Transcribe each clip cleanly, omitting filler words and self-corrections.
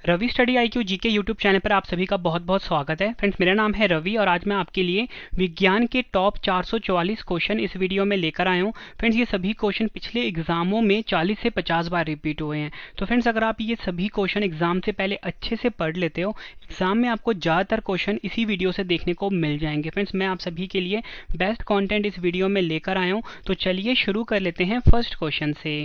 Ravi study IQ GK YouTube channel पर आप सभी का बहुत बहुत स्वागत है। फ्रेंड्स, मेरा नाम है रवि और आज मैं आपके लिए विज्ञान के टॉप 444 क्वेश्चन इस वीडियो में लेकर आया हूँ। फ्रेंड्स, ये सभी क्वेश्चन पिछले एग्जामों में 40 से 50 बार रिपीट हुए हैं। तो फ्रेंड्स, अगर आप ये सभी क्वेश्चन एग्जाम से पहले अच्छे से पढ़ लेते हो, एग्जाम में आपको ज़्यादातर क्वेश्चन इसी वीडियो से देखने को मिल जाएंगे। फ्रेंड्स, मैं आप सभी के लिए बेस्ट कॉन्टेंट इस वीडियो में लेकर आया हूँ। तो चलिए शुरू कर लेते हैं फर्स्ट क्वेश्चन से।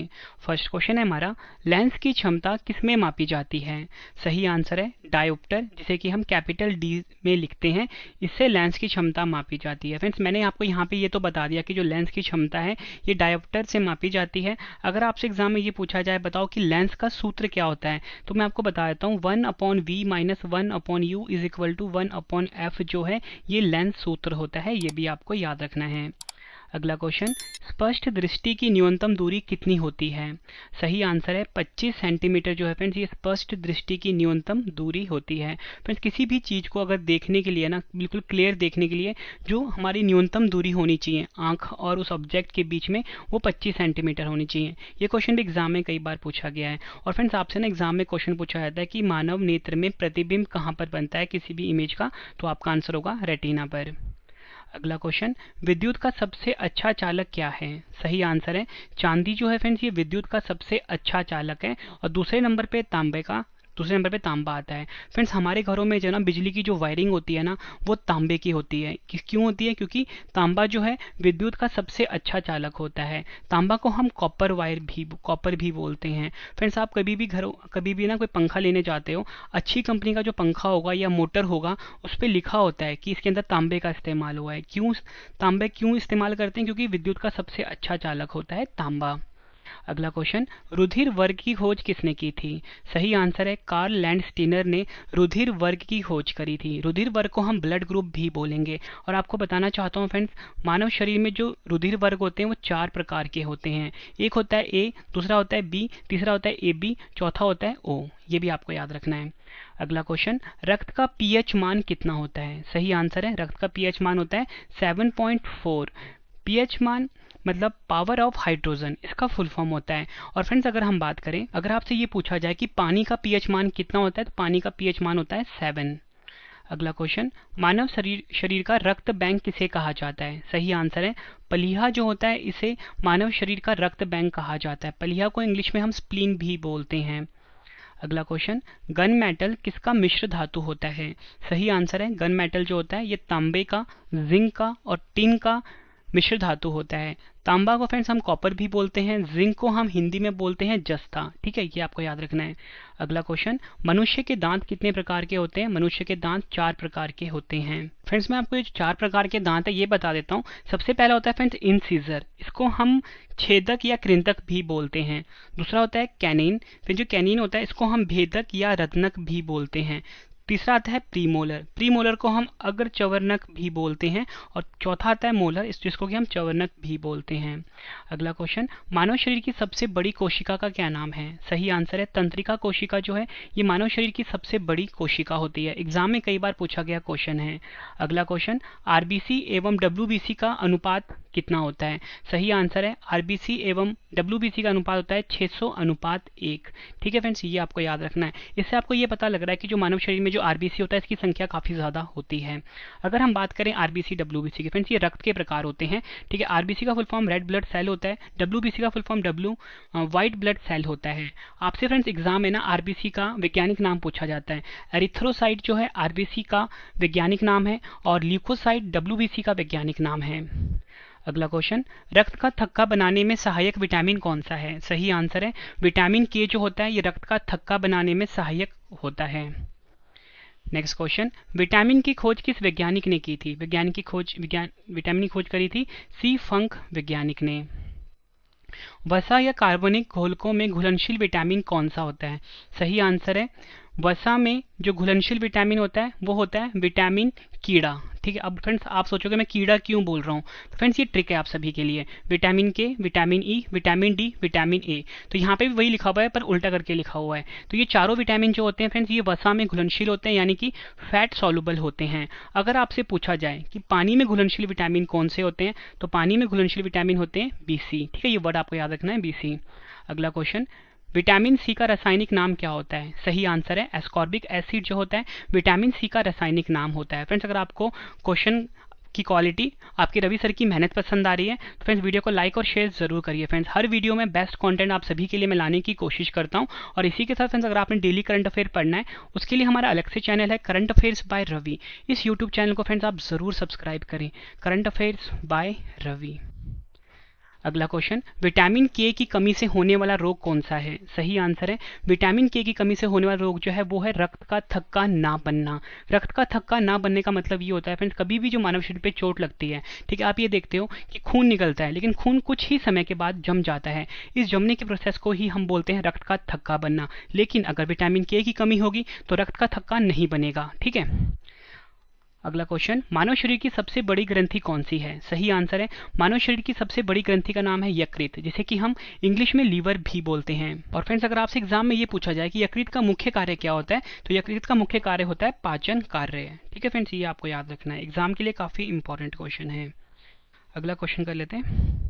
फर्स्ट क्वेश्चन है हमारा, लेंस की क्षमता किसमें मापी जाती है? सही आंसर है डायोप्टर, जिसे कि हम कैपिटल डी में लिखते हैं। इससे लेंस की क्षमता मापी जाती है। फ्रेंड्स, मैंने आपको यहाँ पे ये तो बता दिया कि जो लेंस की क्षमता है ये डायोप्टर से मापी जाती है। अगर आपसे एग्जाम में ये पूछा जाए बताओ कि लेंस का सूत्र क्या होता है, तो मैं आपको बता देता हूँ 1/v - 1/u = 1/f जो है ये लेंस सूत्र होता है। ये भी आपको याद रखना है। अगला क्वेश्चन, स्पष्ट दृष्टि की न्यूनतम दूरी कितनी होती है? सही आंसर है 25 सेंटीमीटर जो है फ्रेंड्स, ये स्पष्ट दृष्टि की न्यूनतम दूरी होती है। फ्रेंड्स, किसी भी चीज़ को अगर देखने के लिए ना बिल्कुल क्लियर देखने के लिए जो हमारी न्यूनतम दूरी होनी चाहिए आंख और उस ऑब्जेक्ट के बीच में, वो 25 सेंटीमीटर होनी चाहिए। ये क्वेश्चन भी एग्जाम में कई बार पूछा गया है। और फ्रेंड्स, आपसे ना एग्जाम में क्वेश्चन पूछा जाता है कि मानव नेत्र में प्रतिबिंब कहाँ पर बनता है किसी भी इमेज का, तो आपका आंसर होगा रेटिना पर। अगला क्वेश्चन, विद्युत का सबसे अच्छा चालक क्या है? सही आंसर है चांदी जो है फ्रेंड्स, ये विद्युत का सबसे अच्छा चालक है। और दूसरे नंबर पे तांबा आता है। फ्रेंड्स, हमारे घरों में जो ना बिजली की जो वायरिंग होती है ना, वो तांबे की होती है। क्यों होती है? क्योंकि तांबा जो है विद्युत का सबसे अच्छा चालक होता है। तांबा को हम कॉपर भी बोलते हैं। फ्रेंड्स, आप कभी भी ना कोई पंखा लेने जाते हो, अच्छी कंपनी का जो पंखा होगा या मोटर होगा उस पर लिखा होता है कि इसके अंदर तांबे का इस्तेमाल हुआ है। तांबे क्यों इस्तेमाल करते हैं? क्योंकि विद्युत का सबसे अच्छा चालक होता है तांबा। अगला क्वेश्चन, रुधिर वर्ग की खोज किसने की थी? सही आंसर है कार्ल लैंडस्टीनर ने रुधिर वर्ग की खोज करी थी। रुधिर वर्ग को हम ब्लड ग्रुप भी बोलेंगे। और आपको बताना चाहता हूँ फ्रेंड्स, मानव शरीर में जो रुधिर वर्ग होते हैं वो 4 प्रकार के होते हैं। एक होता है ए, दूसरा होता है बी, तीसरा होता है ए बी, चौथा होता है ओ। ये भी आपको याद रखना है। अगला क्वेश्चन, रक्त का पीएच मान कितना होता है? सही आंसर है रक्त का पीएच मान होता है 7.4। पीएच मान मतलब पावर ऑफ हाइड्रोजन, इसका फुल फॉर्म होता है। और फ्रेंड्स, अगर हम बात करें, अगर आपसे ये पूछा जाए कि पानी का पीएच मान कितना होता है, तो पानी का पीएच मान होता है 7। अगला क्वेश्चन, मानव शरीर का रक्त बैंक किसे कहा जाता है? सही आंसर है पलीहा जो होता है इसे मानव शरीर का रक्त बैंक कहा जाता है। पलीहा को इंग्लिश में हम स्प्लीन भी बोलते हैं। अगला क्वेश्चन, गन मेटल किसका मिश्र धातु होता है? सही आंसर है गन मेटल जो होता है ये तांबे का, जिंक का और टिन का मिश्र धातु होता है। तांबा को फ्रेंड्स हम कॉपर भी बोलते हैं, जिंक को हम हिंदी में बोलते हैं जस्ता। ठीक है, ये आपको याद रखना है। अगला क्वेश्चन, मनुष्य के दांत कितने प्रकार के होते हैं? मनुष्य के दांत 4 प्रकार के होते हैं। फ्रेंड्स, मैं आपको ये 4 प्रकार के दांत है ये बता देता हूँ। सबसे पहला होता है फ्रेंड्स इंसीजर, इसको हम छेदक या कृंतक भी बोलते हैं। दूसरा होता है कैनिन, फिर जो कैनिन होता है इसको हम भेदक या रत्नक भी बोलते हैं। तीसरा आता है प्रीमोलर, प्रीमोलर को हम अग्र चवर्णक भी बोलते हैं। और चौथा आता है मोलर, जिसको कि हम चवर्णक भी बोलते हैं। अगला क्वेश्चन, मानव शरीर की सबसे बड़ी कोशिका का क्या नाम है? सही आंसर है तंत्रिका कोशिका जो है ये मानव शरीर की सबसे बड़ी कोशिका होती है। एग्जाम में कई बार पूछा गया क्वेश्चन है। अगला क्वेश्चन, आरबीसी एवं डब्ल्यूबीसी का अनुपात कितना होता है? सही आंसर है आरबीसी एवं डब्ल्यूबीसी का अनुपात होता है 600:1। ठीक है फ्रेंड्स, ये आपको याद रखना है। इससे आपको ये पता लग रहा है कि जो मानव शरीर में जो आरबीसी होता है इसकी संख्या काफ़ी ज़्यादा होती है। अगर हम बात करें आरबीसी डब्ल्यूबीसी की, फ्रेंड्स ये रक्त के प्रकार होते हैं। ठीक है, आरबीसी का full form red blood cell होता है, डब्ल्यूबीसी का full form white blood cell होता है। आपसे फ्रेंड्स एग्जाम में ना आरबीसी का वैज्ञानिक नाम पूछा जाता है। एरिथ्रोसाइट जो है आरबीसी का वैज्ञानिक नाम है और ल्यूकोसाइट डब्ल्यूबीसी का वैज्ञानिक नाम है। अगला क्वेश्चन, रक्त का थक्का बनाने में सहायक विटामिन कौन सा है? सही आंसर है विटामिन के जो होता है ये रक्त का थक्का बनाने में सहायक होता है। नेक्स्ट क्वेश्चन, विटामिन की खोज किस वैज्ञानिक ने की थी? विटामिन की खोज करी थी सी फंक वैज्ञानिक ने। वसा या कार्बनिक घोलकों में घुलनशील विटामिन कौन सा होता है? सही आंसर है वसा में जो घुलनशील विटामिन होता है वो होता है विटामिन कीड़ा। ठीक है, अब फ्रेंड्स आप सोचोगे मैं कीड़ा क्यों बोल रहा हूँ, तो फ्रेंड्स ये ट्रिक है आप सभी के लिए। विटामिन के, vitamin E, vitamin D, vitamin A, तो यहाँ पे भी वही लिखा हुआ है पर उल्टा करके लिखा हुआ है। तो ये चारों विटामिन जो होते हैं फ्रेंड्स ये वसा में घुलनशील होते हैं, यानी कि फैट सॉल्युबल होते हैं। अगर आपसे पूछा जाए कि पानी में घुलनशील विटामिन कौन से होते हैं, तो पानी में घुलनशील विटामिन होते हैं बीसी। ठीक है, ये वर्ड आपको याद रखना है बीसी। अगला क्वेश्चन, विटामिन सी का रासायनिक नाम क्या होता है? सही आंसर है एस्कॉर्बिक एसिड जो होता है विटामिन सी का रासायनिक नाम होता है। फ्रेंड्स, अगर आपको क्वेश्चन की क्वालिटी, आपकी रवि सर की मेहनत पसंद आ रही है तो फ्रेंड्स वीडियो को लाइक और शेयर जरूर करिए। फ्रेंड्स, हर वीडियो में बेस्ट कंटेंट आप सभी के लिए मैं लाने की कोशिश करता हूं। और इसी के साथ फ्रेंड्स, अगर आपने डेली करंट अफेयर पढ़ना है उसके लिए हमारा अलग से चैनल है करंट अफेयर्स बाय रवि। इस यूट्यूब चैनल को फ्रेंड्स आप जरूर सब्सक्राइब करें, करंट अफेयर्स बाय रवि। अगला क्वेश्चन, विटामिन के की कमी से होने वाला रोग कौन सा है? सही आंसर है विटामिन के की कमी से होने वाला रोग जो है वो है रक्त का थक्का ना बनना। रक्त का थक्का ना बनने का मतलब ये होता है फ्रेंड्स, कभी भी जो मानव शरीर पे चोट लगती है, ठीक है, आप ये देखते हो कि खून निकलता है लेकिन खून कुछ ही समय के बाद जम जाता है। इस जमने के प्रोसेस को ही हम बोलते हैं रक्त का थक्का बनना। लेकिन अगर विटामिन के की कमी होगी तो रक्त का थक्का नहीं बनेगा। ठीक है। अगला क्वेश्चन, मानव शरीर की सबसे बड़ी ग्रंथि कौन सी है? सही आंसर है मानव शरीर की सबसे बड़ी ग्रंथि का नाम है यकृत, जिसे कि हम इंग्लिश में लीवर भी बोलते हैं। और फ्रेंड्स, अगर आपसे एग्जाम में ये पूछा जाए कि यकृत का मुख्य कार्य क्या होता है तो यकृत का मुख्य कार्य होता है पाचन कार्य। ठीक है फ्रेंड्स, ये आपको याद रखना है, एग्जाम के लिए काफी इंपॉर्टेंट क्वेश्चन है। अगला क्वेश्चन कर लेते हैं,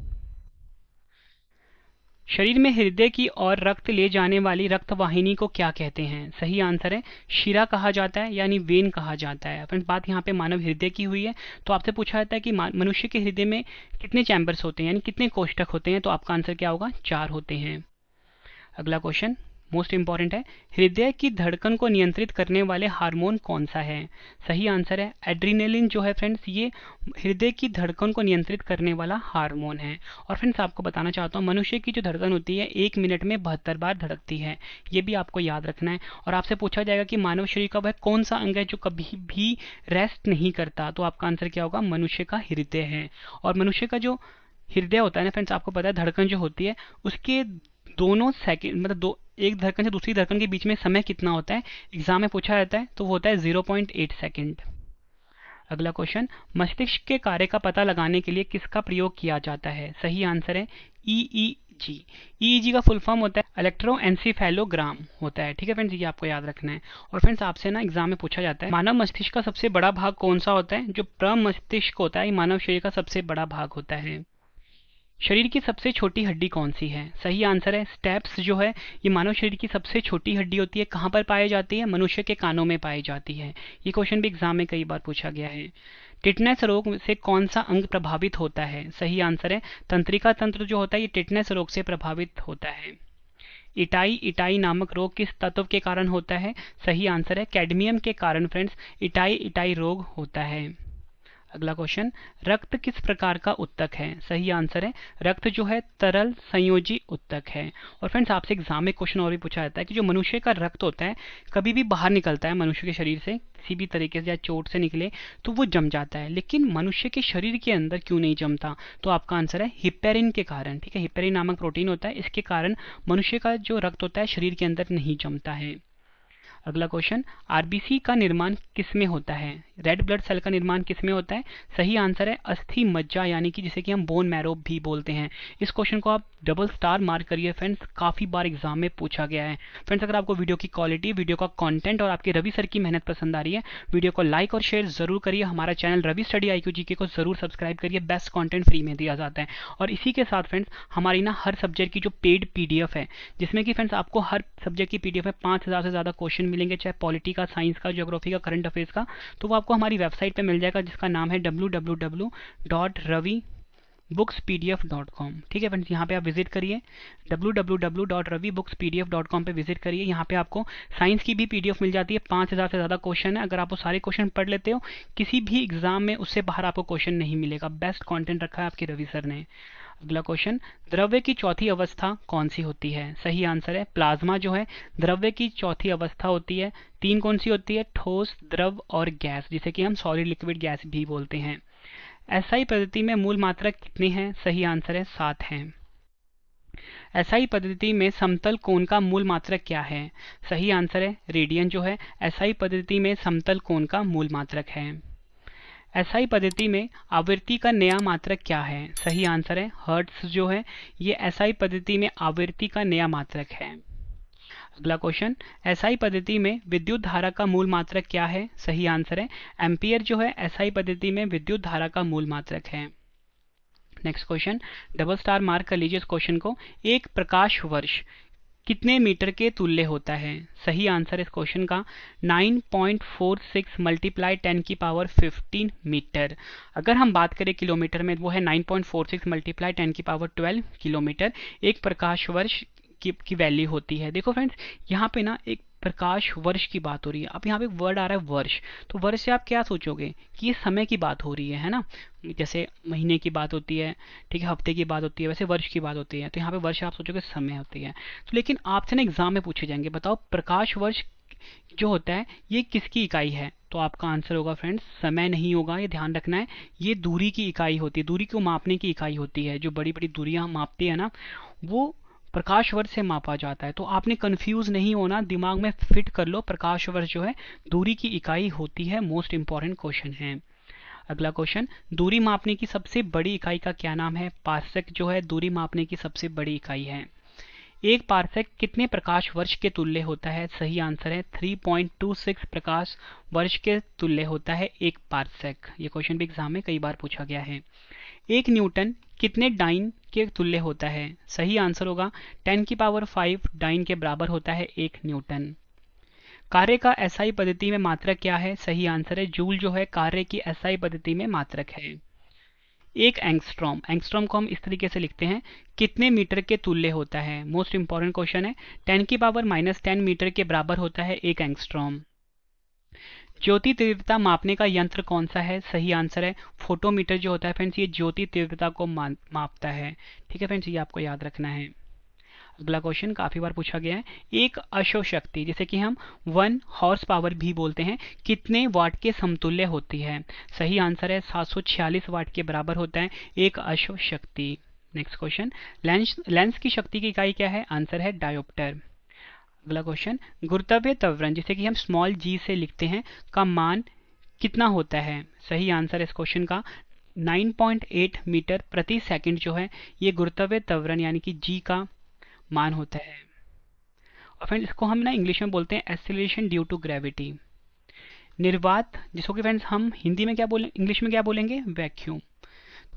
शरीर में हृदय की ओर रक्त ले जाने वाली रक्त वाहिनी को क्या कहते हैं? सही आंसर है शिरा कहा जाता है, यानी वेन कहा जाता है। फ्रेंड्स, बात यहाँ पे मानव हृदय की हुई है तो आपसे पूछा जाता है कि मनुष्य के हृदय में कितने चैम्बर्स होते हैं, यानी कितने कोष्ठक होते हैं, तो आपका आंसर क्या होगा? 4 होते हैं। अगला क्वेश्चन मोस्ट इंपॉर्टेंट है, हृदय की धड़कन को नियंत्रित करने वाले हार्मोन कौन सा है? सही आंसर है एड्रीनलिन जो है फ्रेंड्स, ये हृदय की धड़कन को नियंत्रित करने वाला हार्मोन है। और फ्रेंड्स, आपको बताना चाहता हूँ मनुष्य की जो धड़कन होती है 1 मिनट में 72 बार धड़कती है, ये भी आपको याद रखना है। और आपसे पूछा जाएगा कि मानव शरीर का वह कौन सा अंग है जो कभी भी रेस्ट नहीं करता, तो आपका आंसर क्या होगा? मनुष्य का हृदय है। और मनुष्य का जो हृदय होता है ना फ्रेंड्स, आपको पता है धड़कन जो होती है उसके दोनों सेकंड, मतलब एक धड़कन से दूसरी धड़कन के बीच में समय कितना होता है, एग्जाम में पूछा जाता है तो वो होता है 0.8 सेकंड। अगला क्वेश्चन, मस्तिष्क के कार्य का पता लगाने के लिए किसका प्रयोग किया जाता है? सही आंसर है ईईजी। ईईजी का फुल फॉर्म होता है इलेक्ट्रोएन्सेफेलोग्राम होता है। ठीक है फ्रेंड्स, ये आपको याद रखना है। और फ्रेंड्स, आपसे ना एग्जाम में पूछा जाता है मानव मस्तिष्क का सबसे बड़ा भाग कौन सा होता है? जो प्रमस्तिष्क होता है मानव शरीर का सबसे बड़ा भाग होता है। शरीर की सबसे छोटी हड्डी कौन सी है? सही आंसर है स्टेप्स जो है, ये मानव शरीर की सबसे छोटी हड्डी होती है। कहाँ पर पाई जाती है? मनुष्य के कानों में पाई जाती है। ये क्वेश्चन भी एग्जाम में कई बार पूछा गया है। टिटनेस रोग से कौन सा अंग प्रभावित होता है? सही आंसर है तंत्रिका तंत्र जो होता है ये टिटनेस रोग से प्रभावित होता है। इटाई इटाई नामक रोग किस तत्व के कारण होता है? सही आंसर है कैडमियम के कारण फ्रेंड्स इटाई इटाई रोग होता है। अगला क्वेश्चन, रक्त किस प्रकार का उत्तक है? सही आंसर है रक्त जो है तरल संयोजी उत्तक है। और फ्रेंड्स, आपसे एग्जाम में क्वेश्चन और भी पूछा जाता है कि जो मनुष्य का रक्त होता है कभी भी बाहर निकलता है मनुष्य के शरीर से, किसी भी तरीके से या चोट से निकले तो वो जम जाता है, लेकिन मनुष्य के शरीर के अंदर क्यों नहीं जमता? तो आपका आंसर है हिपेरिन के कारण। ठीक है, हिपेरिन नामक प्रोटीन होता है, इसके कारण मनुष्य का जो रक्त होता है शरीर के अंदर नहीं जमता है। अगला क्वेश्चन, आरबीसी का निर्माण किसमें होता है? रेड ब्लड सेल का निर्माण किसमें होता है? सही आंसर है अस्थि मज्जा, यानी कि जिसे कि हम बोन मैरो भी बोलते हैं। इस क्वेश्चन को आप डबल स्टार मार्क करिए फ्रेंड्स, काफी बार एग्जाम में पूछा गया है। फ्रेंड्स, अगर आपको वीडियो की क्वालिटी, वीडियो का कंटेंट और आपके रवि सर की मेहनत पसंद आ रही है, वीडियो को लाइक और शेयर जरूर करिए। हमारा channel Ravi study IQ GK को जरूर सब्सक्राइब करिए, बेस्ट कंटेंट फ्री में दिया जाता है। और इसी के साथ फ्रेंड्स, हमारी ना हर सब्जेक्ट की जो पेड PDF है, जिसमें कि फ्रेंड्स आपको हर सब्जेक्ट की PDF में 5000 से ज्यादा क्वेश्चन मिलेंगे, चाहे पॉलिटी का, साइंस का, ज्योग्राफी का, करंट अफेयर्स का, तो वो आपको हमारी वेबसाइट पे मिल जाएगा जिसका नाम है www.ravibooks.pdf.com। ठीक है फ्रेंड्स, यहाँ पे आप विजिट करिए, www.ravibooks.pdf.com पे विजिट करिए। यहाँ पे आपको साइंस की भी PDF मिल जाती है, 5000 से ज़्यादा क्वेश्चन है। अगर आप वो सारे क्वेश्चन पढ़ लेते हो, किसी भी एग्जाम में उससे बाहर आपको क्वेश्चन नहीं मिलेगा। बेस्ट कंटेंट रखा है आपके रवि सर ने। अगला क्वेश्चन, द्रव्य की चौथी अवस्था कौन सी होती है? सही आंसर है प्लाज्मा जो है द्रव्य की चौथी अवस्था होती है। 3 कौन सी होती है? ठोस, द्रव और गैस, जिसे कि हम सॉलिड लिक्विड गैस भी बोलते हैं। एसआई पद्धति में मूल मात्रक कितने हैं? सही आंसर है 7 हैं। एसआई पद्धति में समतल कोण का मूल मात्रक क्या है? सही आंसर है रेडियन जो है एसआई पद्धति में समतल कोण का मूल मात्रक है। एसआई पद्धति में आवृत्ति का नया मात्रक क्या है? सही आंसर है हर्ट्ज जो है ये एसआई पद्धति में आवृत्ति का नया मात्रक है। अगला क्वेश्चन, एसआई पद्धति में विद्युत धारा का मूल मात्रक क्या है? सही आंसर है एम्पियर जो है एसआई पद्धति में विद्युत धारा का मूल मात्रक है। Next question, double star mark कर लीजिए इस क्वेश्चन को। एक प्रकाश वर्ष कितने मीटर के तुल्य होता है? सही आंसर इस क्वेश्चन का 9.46 मल्टीप्लाई 10⁻15 मीटर। अगर हम बात करें किलोमीटर में, वो है 9.46 मल्टीप्लाई 10⁻12 किलोमीटर। एक प्रकाश वर्ष की वैल्यू होती है। देखो फ्रेंड्स, यहाँ पे ना एक प्रकाश वर्ष की बात हो रही है। अब यहाँ पे वर्ड आ रहा है वर्ष, तो वर्ष से आप क्या सोचोगे कि ये समय की बात हो रही है ना? जैसे महीने की बात होती है, ठीक है, हफ्ते की बात होती है, वैसे वर्ष की बात होती है। तो यहाँ पे वर्ष आप सोचोगे समय होती है। तो लेकिन आपसे ना एग्जाम में पूछे जाएंगे, बताओ प्रकाश वर्ष जो होता है ये किसकी इकाई है? तो आपका आंसर होगा फ्रेंड्स समय नहीं होगा, ये ध्यान रखना है। ये दूरी की इकाई होती है, दूरी को मापने की इकाई होती है। जो बड़ी बड़ी दूरियां मापती है ना, वो प्रकाश वर्ष से मापा जाता है। तो आपने कंफ्यूज नहीं होना, दिमाग में फिट कर लो, प्रकाश वर्ष जो है दूरी की इकाई होती है। मोस्ट इंपॉर्टेंट क्वेश्चन है। अगला क्वेश्चन, दूरी मापने की सबसे बड़ी इकाई का क्या नाम है? पार्सेक जो है दूरी मापने की सबसे बड़ी इकाई है। एक पार्सेक कितने प्रकाश वर्ष के तुल्य होता है? सही आंसर है 3.26 प्रकाश वर्ष के तुल्य होता है एक पार्सेक। ये क्वेश्चन भी एग्जाम में कई बार पूछा गया है। एक न्यूटन कितने डाइन के तुल्य होता है? सही आंसर होगा 10⁵ डाइन के बराबर होता है एक न्यूटन। कार्य का एसआई पद्धति में मात्रक क्या है? सही आंसर है जूल जो है कार्य की एसआई पद्धति में मात्रक है। एक एंगस्ट्रॉम, एंगस्ट्रॉम को हम इस तरीके से लिखते हैं, कितने मीटर के तुल्य होता है? मोस्ट इंपॉर्टेंट क्वेश्चन है। 10⁻−10 मीटर के बराबर होता है एक एंगस्ट्रॉम। ज्योति तीव्रता मापने का यंत्र कौन सा है? सही आंसर है फोटोमीटर जो होता है फ्रेंड्स, ये ज्योति तीव्रता को मापता है। ठीक है फ्रेंड्स, ये आपको याद रखना है। अगला क्वेश्चन काफी बार पूछा गया है। एक अश्व शक्ति, जिसे कि हम 1 हॉर्स पावर भी बोलते हैं, कितने वाट के समतुल्य होती है? सही आंसर है 746 वाट के बराबर होता है एक अश्व शक्ति। नेक्स्ट क्वेश्चन, लेंस की शक्ति की इकाई क्या है? आंसर है डायोप्टर। अगला क्वेश्चन, गुरुत्वीय त्वरण, जिसे कि हम स्मॉल जी से लिखते हैं, का मान कितना होता है? सही आंसर इस क्वेश्चन का 9.8 मीटर प्रति सेकंड जो है ये गुरुत्वीय त्वरण यानी कि जी का मान होता है। और फ्रेंड्स इसको हम ना इंग्लिश में बोलते हैं एक्सीलरेशन ड्यू टू ग्रेविटी। निर्वात, जिसको कि फ्रेंड्स हम हिंदी में क्या बोलें, इंग्लिश में क्या बोलेंगे? वैक्यूम।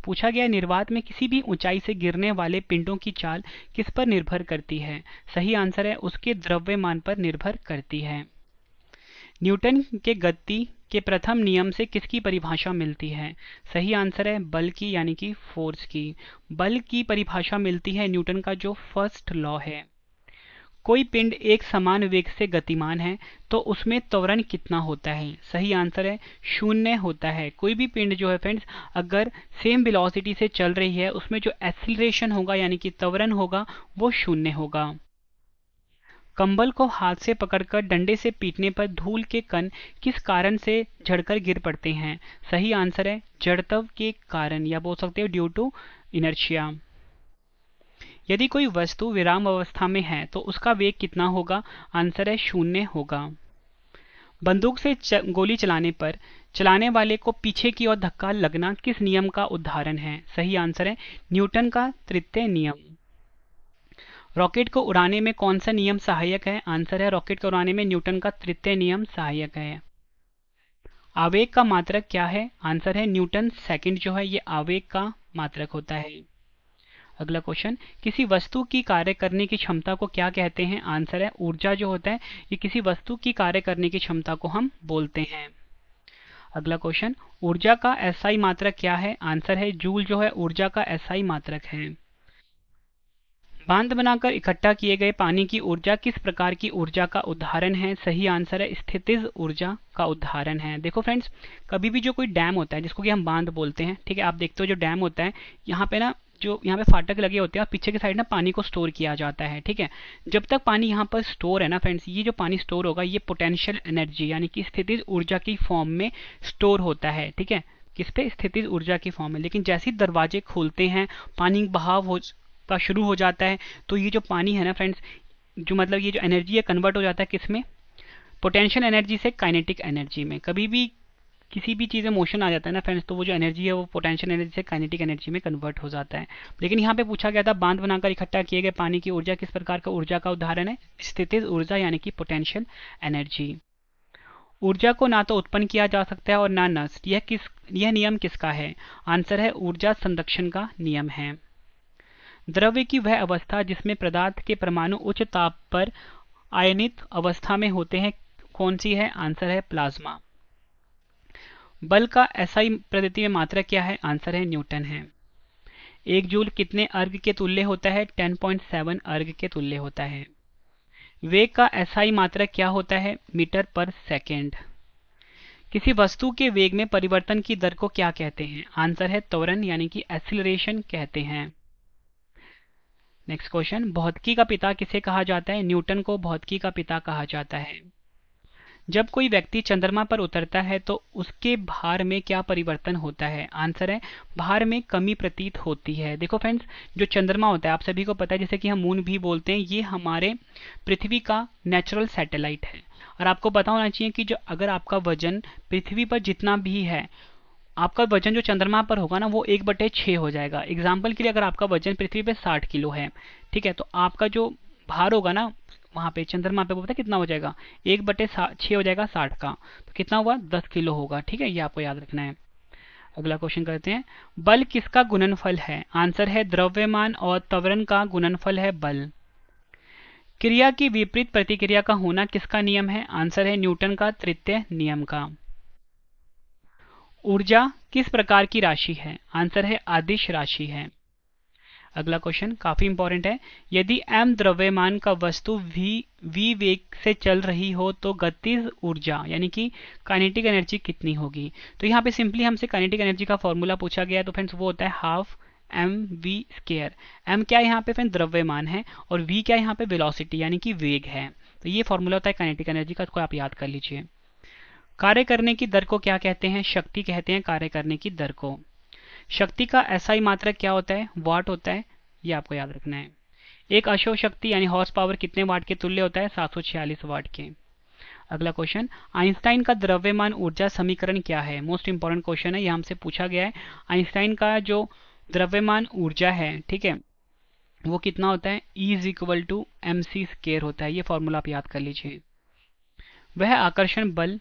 पूछा गया निर्वात में किसी भी ऊंचाई से गिरने वाले पिंडों की चाल किस पर निर्भर करती है? सही आंसर है उसके द्रव्यमान पर निर्भर करती है। न्यूटन के गति के प्रथम नियम से किसकी परिभाषा मिलती है? सही आंसर है बल की यानी कि फोर्स की। बल की परिभाषा मिलती है न्यूटन का जो फर्स्ट लॉ है। कोई पिंड एक समान वेग से गतिमान है तो उसमें त्वरण कितना होता है? सही आंसर है 0 होता है। कोई भी पिंड जो है फ्रेंड्स अगर सेम वेलोसिटी से चल रही है उसमें जो एक्सीलरेशन होगा यानी कि त्वरण होगा वो 0 होगा। कंबल को हाथ से पकड़कर डंडे से पीटने पर धूल के कण किस कारण से झड़कर गिर पड़ते हैं? सही आंसर है जड़त्व के कारण, या बोल सकते हो ड्यू टू इनर्शिया। यदि कोई वस्तु विराम अवस्था में है तो उसका वेग कितना होगा? आंसर है 0 होगा। बंदूक से गोली चलाने पर चलाने वाले को पीछे की ओर धक्का लगना किस नियम का उदाहरण है? सही आंसर है न्यूटन का तृतीय नियम। रॉकेट को उड़ाने में कौन सा नियम सहायक है? आंसर है रॉकेट को उड़ाने में न्यूटन का तृतीय नियम सहायक है। आवेग का मात्रक क्या है? आंसर है न्यूटन सेकंड जो है ये आवेग का मात्रक होता है। अगला क्वेश्चन, किसी वस्तु की कार्य करने की क्षमता को क्या कहते हैं? आंसर है ऊर्जा जो होता है ये किसी वस्तु की कार्य करने की क्षमता को हम बोलते हैं। अगला क्वेश्चन, ऊर्जा का एसआई मात्रक क्या है? आंसर है जूल जो है ऊर्जा का एसआई मात्रक है। बांध बनाकर इकट्ठा किए गए पानी की ऊर्जा किस प्रकार की ऊर्जा का उदाहरण है? सही आंसर है स्थितिज ऊर्जा का उदाहरण है। देखो फ्रेंड्स, कभी भी जो कोई डैम होता है जिसको कि हम बांध बोलते हैं, ठीक है, आप देखते हो जो डैम होता है यहाँ पे ना जो यहाँ पे फाटक लगे होते हैं और पीछे के साइड ना पानी को स्टोर किया जाता है। ठीक है, जब तक पानी यहाँ पर स्टोर है ना फ्रेंड्स, ये जो पानी स्टोर होगा ये पोटेंशियल एनर्जी यानी कि स्थितिज ऊर्जा की फॉर्म में स्टोर होता है। ठीक है, किस पे? स्थितिज ऊर्जा की फॉर्म में। लेकिन जैसे ही दरवाजे खोलते हैं पानी बहाव का शुरू हो जाता है तो ये जो पानी है ना फ्रेंड्स, जो मतलब ये जो एनर्जी है कन्वर्ट हो जाता है किस में? पोटेंशियल एनर्जी से काइनेटिक एनर्जी में। कभी भी किसी भी चीज़ में मोशन आ जाता है ना फ्रेंड्स तो वो जो एनर्जी है वो पोटेंशियल एनर्जी से काइनेटिक एनर्जी में कन्वर्ट हो जाता है। लेकिन यहाँ पे पूछा गया था बांध बनाकर इकट्ठा किए गए पानी की ऊर्जा किस प्रकार का ऊर्जा का उदाहरण है? स्थितिज ऊर्जा यानी कि पोटेंशियल एनर्जी। ऊर्जा को ना तो उत्पन्न किया जा सकता है और ना नष्ट, यह नियम किसका है? आंसर है ऊर्जा संरक्षण का नियम है। द्रव्य की वह अवस्था जिसमें पदार्थ के परमाणु उच्च ताप पर आयनित अवस्था में होते हैं कौन सी है? आंसर है प्लाज्मा। बल का एसआई पद्धति में मात्रक क्या है? आंसर है न्यूटन है। 1 जूल कितने अर्घ के तुल्य होता है? 10.7 अर्घ के तुल्य होता है। वेग का एसआई मात्रक क्या होता है? मीटर पर सेकेंड। किसी वस्तु के वेग में परिवर्तन की दर को क्या कहते हैं? आंसर है त्वरण यानी कि एक्सीलरेशन कहते हैं। नेक्स्ट क्वेश्चन, भौतिकी का पिता किसे कहा जाता है? न्यूटन को भौतिकी का पिता कहा जाता है। जब कोई व्यक्ति चंद्रमा पर उतरता है तो उसके भार में क्या परिवर्तन होता है? आंसर है भार में कमी प्रतीत होती है। देखो फ्रेंड्स, जो चंद्रमा होता है आप सभी को पता है, जैसे कि हम मून भी बोलते हैं, ये हमारे पृथ्वी का नेचुरल सैटेलाइट है। और आपको पता होना चाहिए कि जो अगर आपका वजन पृथ्वी पर जितना भी है, आपका वजन जो चंद्रमा पर होगा ना वो 1/6 हो जाएगा। एग्जाम्पल के लिए अगर आपका वजन पृथ्वी पे 60 किलो है, ठीक है, तो आपका जो भार होगा ना वहां पे चंद्रमा पे वो पता कितना हो जाएगा? 1/6 हो जाएगा 60 का, तो कितना हुआ? 10 किलो होगा। ठीक है, ये आपको याद रखना है। अगला क्वेश्चन करते हैं, बल किसका गुणनफल है? आंसर है द्रव्यमान और त्वरण का गुणनफल है बल। क्रिया की विपरीत प्रतिक्रिया का होना किसका नियम है? आंसर है न्यूटन का तृतीय नियम का। ऊर्जा किस प्रकार की राशि है? आंसर है अदिश राशि है। अगला क्वेश्चन काफी इंपॉर्टेंट है, यदि m द्रव्यमान का वस्तु v वेग से चल रही हो तो गतिज ऊर्जा यानी कि काइनेटिक एनर्जी कितनी होगी? तो यहाँ पे सिंपली हमसे काइनेटिक एनर्जी का फॉर्मूला पूछा गया है, तो फ्रेंड्स वो होता है हाफ mv²। m क्या है यहाँ पे फ्रेंड्स? द्रव्यमान है, और v क्या है यहाँ पे? वेलोसिटी यानी कि वेग है। तो ये फॉर्मूला होता है काइनेटिक एनर्जी का, इसको आप याद कर लीजिए। कार्य करने की दर को क्या कहते हैं? शक्ति कहते हैं कार्य करने की दर को। शक्ति का एसआई मात्रक क्या होता है? वाट होता है, ये आपको याद रखना है। एक अशोक शक्ति यानी हॉर्स पावर कितने वाट के तुल्य होता है? 746 वाट के। अगला क्वेश्चन, आइंस्टाइन का द्रव्यमान ऊर्जा समीकरण क्या है? मोस्ट इंपॉर्टेंट क्वेश्चन है, ये हमसे पूछा गया है। आइंस्टाइन का जो द्रव्यमान ऊर्जा है, ठीक है, वो कितना होता है? E=mc² होता है। ये फॉर्मूला आप याद कर लीजिए। वह आकर्षण बल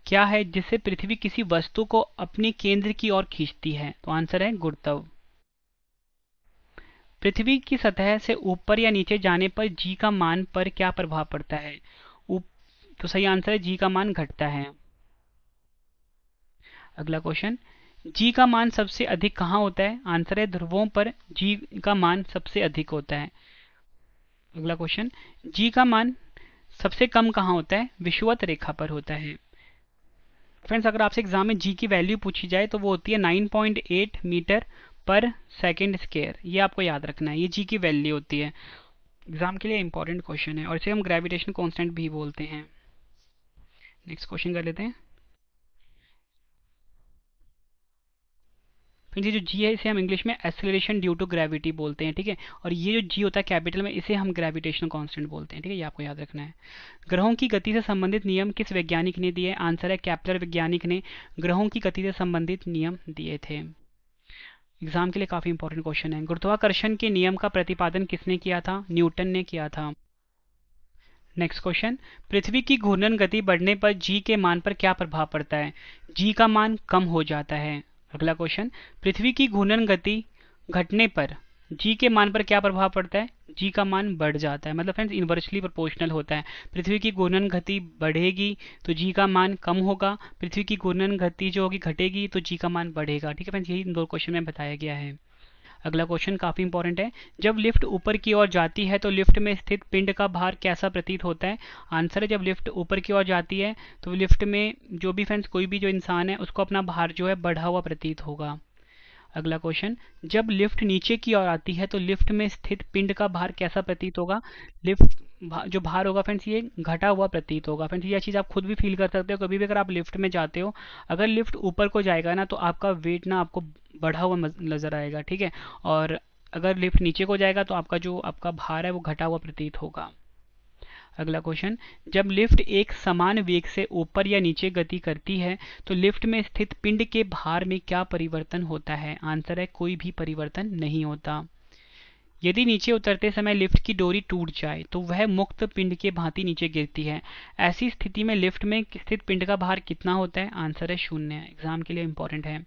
क्या है जिससे पृथ्वी किसी वस्तु को अपने केंद्र की ओर खींचती है? तो आंसर है गुरुत्व। पृथ्वी की सतह से ऊपर या नीचे जाने पर जी का मान पर क्या प्रभाव पड़ता है? तो सही आंसर है जी का मान घटता है। अगला क्वेश्चन, जी का मान सबसे अधिक कहाँ होता है? आंसर है ध्रुवों पर जी का मान सबसे अधिक होता है। अगला क्वेश्चन, जी का मान सबसे कम कहाँ होता है? विषुवत रेखा पर होता है। फ्रेंड्स, अगर आपसे एग्जाम में जी की वैल्यू पूछी जाए तो वो होती है 9.8 मीटर पर सेकेंड स्क्वायर। ये आपको याद रखना है, ये जी की वैल्यू होती है। एग्जाम के लिए इंपॉर्टेंट क्वेश्चन है, और इसे हम ग्रेविटेशन कांस्टेंट भी बोलते हैं। नेक्स्ट क्वेश्चन कर लेते हैं। फिर ये जो जी है इसे हम इंग्लिश में एक्सेलरेशन ड्यू टू ग्रेविटी बोलते हैं, ठीक है, और ये जो जी होता है कैपिटल में, इसे हम ग्रेविटेशनल कांस्टेंट बोलते हैं, ठीक है, ये आपको याद रखना है। ग्रहों की गति से संबंधित नियम किस वैज्ञानिक ने दिए? आंसर है केपलर वैज्ञानिक ने ग्रहों की गति से संबंधित नियम दिए थे। एग्जाम के लिए काफी इंपॉर्टेंट क्वेश्चन है, गुरुत्वाकर्षण के नियम का प्रतिपादन किसने किया था? न्यूटन ने किया था। नेक्स्ट क्वेश्चन, पृथ्वी की घूर्णन गति बढ़ने पर जी के मान पर क्या प्रभाव पड़ता है? जी का मान कम हो जाता है। अगला क्वेश्चन, पृथ्वी की घूर्णन गति घटने पर जी के मान पर क्या प्रभाव पड़ता है? जी का मान बढ़ जाता है। मतलब फ्रेंड्स इन्वर्सली प्रोपोर्शनल होता है। पृथ्वी की घूर्णन गति बढ़ेगी तो जी का मान कम होगा, पृथ्वी की घूर्णन गति जो होगी घटेगी तो जी का मान बढ़ेगा। ठीक है फ्रेंड्स, यही इन दो क्वेश्चन में बताया गया है। अगला क्वेश्चन काफी इंपॉर्टेंट है, जब लिफ्ट ऊपर की ओर जाती है तो लिफ्ट में स्थित पिंड का भार कैसा प्रतीत होता है? आंसर है जब लिफ्ट ऊपर की ओर जाती है तो लिफ्ट में जो भी फ्रेंड्स कोई भी जो इंसान है उसको अपना भार जो है बढ़ा हुआ प्रतीत होगा। अगला क्वेश्चन, जब लिफ्ट नीचे की ओर आती है तो लिफ्ट में स्थित पिंड का भार कैसा प्रतीत होगा? लिफ्ट जो भार होगा फ्रेंड्स ये घटा हुआ प्रतीत होगा। फ्रेंड्स यह चीज़ आप खुद भी फील कर सकते हो, कभी भी अगर आप लिफ्ट में जाते हो, अगर लिफ्ट ऊपर को जाएगा ना तो आपका वेट ना आपको बढ़ा हुआ नजर आएगा, ठीक है, और अगर लिफ्ट नीचे को जाएगा तो आपका जो आपका भार है वो घटा हुआ प्रतीत होगा। अगला क्वेश्चन, जब लिफ्ट एक समान वेग से ऊपर या नीचे गति करती है तो लिफ्ट में स्थित पिंड के भार में क्या परिवर्तन होता है? आंसर है कोई भी परिवर्तन नहीं होता। यदि नीचे उतरते समय लिफ्ट की डोरी टूट जाए तो वह मुक्त पिंड के भांति नीचे गिरती है। ऐसी स्थिति में लिफ्ट में स्थित पिंड का भार कितना होता है? आंसर है 0। एग्जाम के लिए इंपॉर्टेंट है।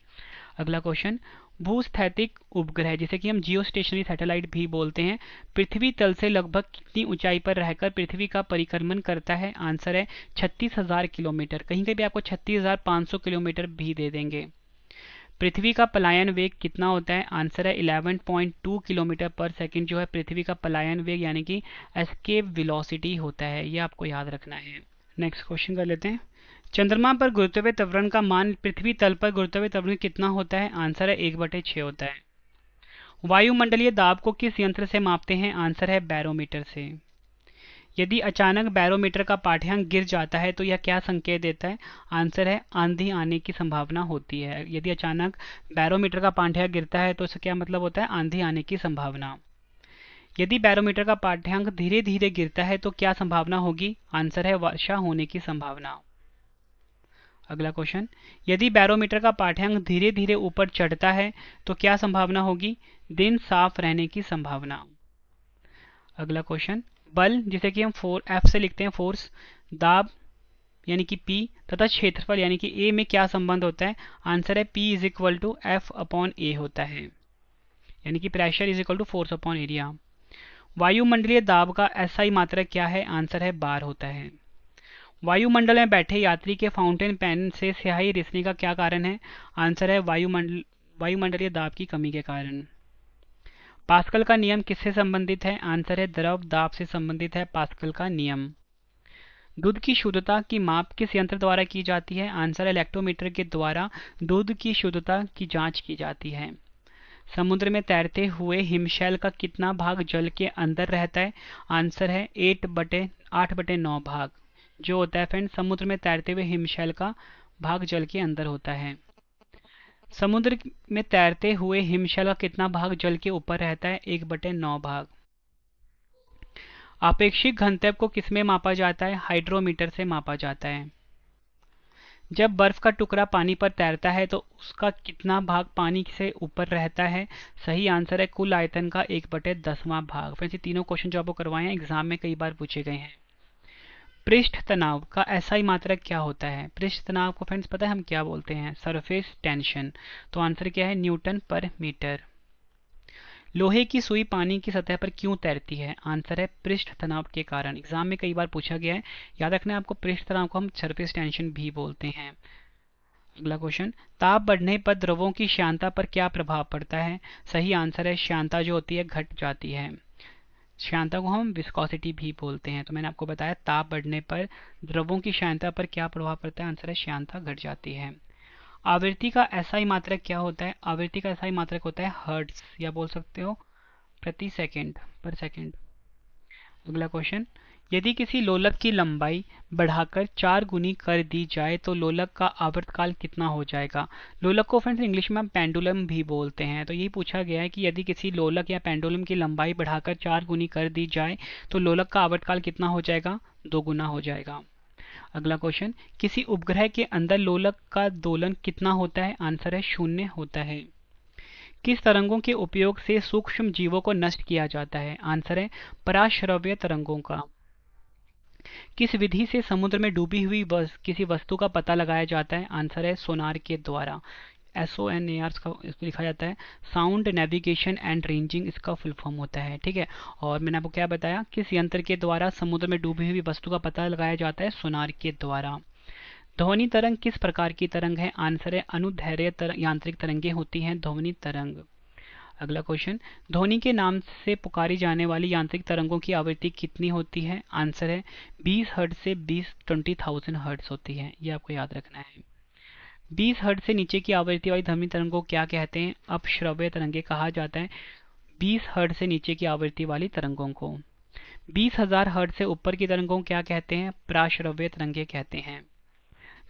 अगला क्वेश्चन, भूस्थैतिक उपग्रह जिसे कि हम जियो स्टेशनरी सैटेलाइट भी बोलते हैं, पृथ्वी तल से लगभग कितनी ऊंचाई पर रहकर पृथ्वी का परिक्रमण करता है? आंसर है 36,000 किलोमीटर। कहीं कहीं भी आपको 36,500 किलोमीटर भी दे देंगे। पृथ्वी का पलायन वेग कितना होता है? आंसर है 11.2 किलोमीटर पर सेकंड जो है पृथ्वी का पलायन वेग यानी कि एस्केप वेलोसिटी होता है। ये आपको याद रखना है। नेक्स्ट क्वेश्चन कर लेते हैं। चंद्रमा पर गुरुत्वीय त्वरण का मान पृथ्वी तल पर गुरुत्वीय त्वरण कितना होता है? आंसर है 1/6 होता है। वायुमंडलीय दाब को किस यंत्र से मापते हैं? आंसर है बैरोमीटर से। यदि अचानक बैरोमीटर का पाठ्यांक गिर जाता है तो यह क्या संकेत देता है? आंसर है आंधी आने की संभावना होती है। यदि अचानक बैरोमीटर का पाठ्यांक गिरता है तो इसका क्या मतलब होता है? आंधी आने की संभावना। यदि बैरोमीटर का पाठ्यांक धीरे धीरे गिरता है तो क्या संभावना होगी? आंसर है वर्षा होने की संभावना। अगला क्वेश्चन, यदि बैरोमीटर का पाठ्यांक धीरे धीरे ऊपर चढ़ता है तो क्या संभावना होगी? दिन साफ रहने की संभावना। अगला क्वेश्चन, बल जिसे कि हम एफ से लिखते हैं फोर्स, दाब यानी कि P तथा क्षेत्रफल यानी कि A में क्या संबंध होता है? आंसर है P is equal to F/A होता है, यानी कि pressure is equal to force upon area. वायुमंडलीय दाब का SI मात्रक क्या है? आंसर है बार होता है। वायुमंडल में बैठे यात्री के फाउंटेन पेन से स्याही रिसने का क्या कारण है? आंसर है वायुमंडलीय दाब की कमी के कारण। पास्कल का नियम किससे संबंधित है? आंसर है द्रव दाब से संबंधित है पास्कल का नियम। दूध की शुद्धता की माप किस यंत्र द्वारा की जाती है? आंसर है लैक्टोमीटर के द्वारा दूध की शुद्धता की जांच की जाती है। समुद्र में तैरते हुए हिमशैल का कितना भाग जल के अंदर रहता है? आंसर है 8/9 भाग जो होता है फ्रेंड समुद्र में तैरते हुए हिमशैल का भाग जल के अंदर होता है। समुद्र में तैरते हुए हिमशैल का कितना भाग जल के ऊपर रहता है? 1/9 भाग। आपेक्षिक घनत्व को किसमें मापा जाता है? हाइड्रोमीटर से मापा जाता है। जब बर्फ का टुकड़ा पानी पर तैरता है तो उसका कितना भाग पानी से ऊपर रहता है? सही आंसर है कुल आयतन का 1/10वां भाग। फ्रेंड्स ये तीनों क्वेश्चन जो आपको करवाए हैं एग्जाम में कई बार पूछे गए हैं। पृष्ठ तनाव का SI मात्रक क्या होता है? पृष्ठ तनाव को फ्रेंड्स पता है हम क्या बोलते हैं? Surface tension. तो आंसर क्या है? न्यूटन पर मीटर। लोहे की सुई पानी की सतह पर क्यों तैरती है? आंसर है पृष्ठ तनाव के कारण। एग्जाम में कई बार पूछा गया है, याद रखना है आपको, पृष्ठ तनाव को हम सरफेस टेंशन भी बोलते हैं। अगला क्वेश्चन, ताप बढ़ने पर द्रवों की श्यानता पर क्या प्रभाव पड़ता है? सही आंसर है श्यानता जो होती है घट जाती है। श्यानता को हम विस्कोसिटी भी बोलते हैं। तो मैंने आपको बताया ताप बढ़ने पर द्रवों की श्यानता पर क्या प्रभाव पड़ता है? आंसर है श्यानता घट जाती है। आवृत्ति का SI मात्रक क्या होता है? आवृत्ति का SI मात्रक होता है हर्ट्ज, या बोल सकते हो प्रति सेकंड, पर सेकंड। अगला क्वेश्चन, यदि किसी लोलक की लंबाई बढ़ाकर 4 गुनी कर दी जाए तो लोलक का आवर्तकाल कितना हो जाएगा? लोलक को फ्रेंड्स इंग्लिश में हम पेंडुलम भी बोलते हैं। तो यही पूछा गया है कि यदि किसी लोलक या पेंडुलम की लंबाई बढ़ाकर 4 गुनी कर दी जाए तो लोलक का आवर्तकाल कितना हो जाएगा? 2 गुना हो जाएगा। अगला क्वेश्चन, किसी उपग्रह के अंदर लोलक का दोलन कितना होता है? आंसर है 0 होता है। किस तरंगों के उपयोग से सूक्ष्म जीवों को नष्ट किया जाता है? आंसर है पराश्रव्य तरंगों का। किस विधि से समुद्र में डूबी हुई किसी वस्तु का पता लगाया जाता है? आंसर है सोनार के द्वारा। SONAR इसको लिखा जाता है, साउंड नेविगेशन एंड रेंजिंग इसका फुल फॉर्म होता है। ठीक है, और मैंने आपको क्या बताया, किस यंत्र के द्वारा समुद्र में डूबी हुई वस्तु का पता लगाया जाता है? सोनार के द्वारा। ध्वनि तरंग किस प्रकार की तरंग है? आंसर है अनुदैर्घ्य यांत्रिक तरंगे होती हैं ध्वनि तरंग। अगला क्वेश्चन, ध्वनि के नाम से पुकारी जाने वाली यांत्रिक तरंगों की आवृत्ति कितनी होती है? आंसर है 20 हर्ट्ज से 20,000 हर्ट्ज होती है। ये आपको याद रखना है। 20 हर्ट्ज से नीचे की आवृत्ति वाली ध्वनि तरंगों को क्या कहते हैं? अपश्रव्य तरंगे कहा जाता है 20 हर्ट्ज से नीचे की आवृत्ति वाली तरंगों को। 20,000 हर्ट्ज से ऊपर की तरंगों को क्या कहते हैं? प्राश्रव्य तरंगे कहते हैं।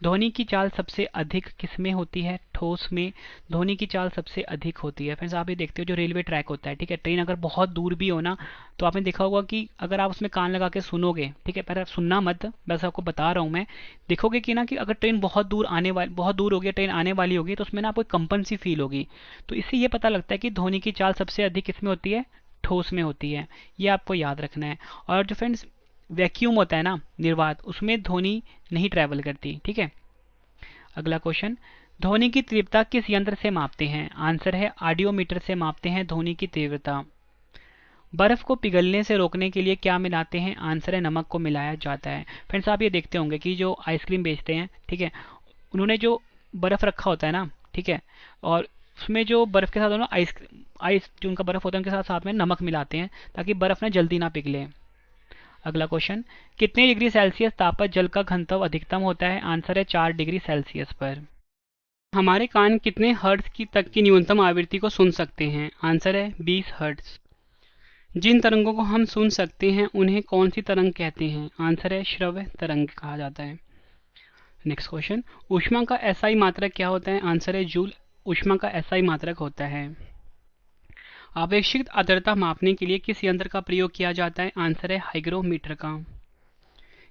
ध्वनि की चाल सबसे अधिक किसमें होती है? ठोस में ध्वनि की चाल सबसे अधिक होती है। फ्रेंड्स आप ये देखते हो जो रेलवे ट्रैक होता है, ठीक है, ट्रेन अगर बहुत दूर भी हो ना तो आपने देखा होगा कि अगर आप उसमें कान लगा के सुनोगे, ठीक है, पर आप सुनना मत, बस आपको बता रहा हूँ मैं, देखोगे कि ना कि अगर ट्रेन बहुत दूर होगी, ट्रेन आने वाली होगी तो उसमें ना आपको कंपन सी फील होगी। तो इससे ये पता लगता है कि ध्वनि की चाल सबसे अधिक किसमें होती है? ठोस में होती है। ये आपको याद रखना है। और जो फ्रेंड्स वैक्यूम होता है ना, निर्वात, उसमें ध्वनि नहीं ट्रैवल करती। ठीक है, अगला क्वेश्चन, ध्वनि की तीव्रता किस यंत्र से मापते हैं? आंसर है ऑडियोमीटर से मापते हैं ध्वनि की तीव्रता। बर्फ को पिघलने से रोकने के लिए क्या मिलाते हैं? आंसर है नमक को मिलाया जाता है। फ्रेंड्स आप ये देखते होंगे कि जो आइसक्रीम बेचते हैं, ठीक है, उन्होंने जो बर्फ रखा होता है ना, ठीक है, और उसमें जो बर्फ के साथ उन्होंने आइस जो उनका बर्फ होता है उनके साथ साथ में नमक मिलाते हैं ताकि बर्फ ना जल्दी ना पिघले। अगला क्वेश्चन, कितने डिग्री सेल्सियस ताप पर जल का घनत्व अधिकतम होता है? आंसर है 4 डिग्री सेल्सियस पर। हमारे कान कितने हर्ट्ज की तक की न्यूनतम आवृत्ति को सुन सकते हैं? आंसर है 20 हर्ट्ज। जिन तरंगों को हम सुन सकते हैं उन्हें कौन सी तरंग कहते हैं? आंसर है श्रव्य तरंग कहा जाता है। नेक्स्ट क्वेश्चन, ऊष्मा का एसआई मात्रक क्या होता है? आंसर है जूल ऊष्मा का एसआई मात्रक होता है। आवेशित आर्द्रता मापने के लिए किस यंत्र का प्रयोग किया जाता है? आंसर है हाइग्रोमीटर का।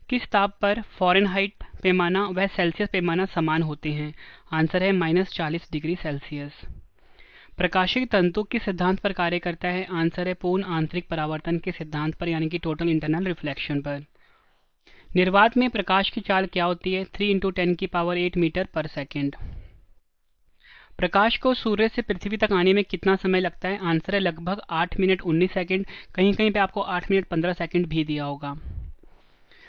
किस ताप पर फ़ारेनहाइट पैमाना व सेल्सियस पैमाना समान होते हैं? आंसर है -40 डिग्री सेल्सियस। प्रकाशिक तंतु किस सिद्धांत पर कार्य करता है? आंसर है पूर्ण आंतरिक परावर्तन के सिद्धांत पर, यानी कि टोटल इंटरनल रिफ्लेक्शन पर। निर्वात में प्रकाश की चाल क्या होती है? 3 × 10⁸ मीटर पर सेकेंड। प्रकाश को सूर्य से पृथ्वी तक आने में कितना समय लगता है? आंसर है लगभग 8 मिनट 19 सेकंड। कहीं कहीं पे आपको 8 मिनट 15 सेकंड भी दिया होगा।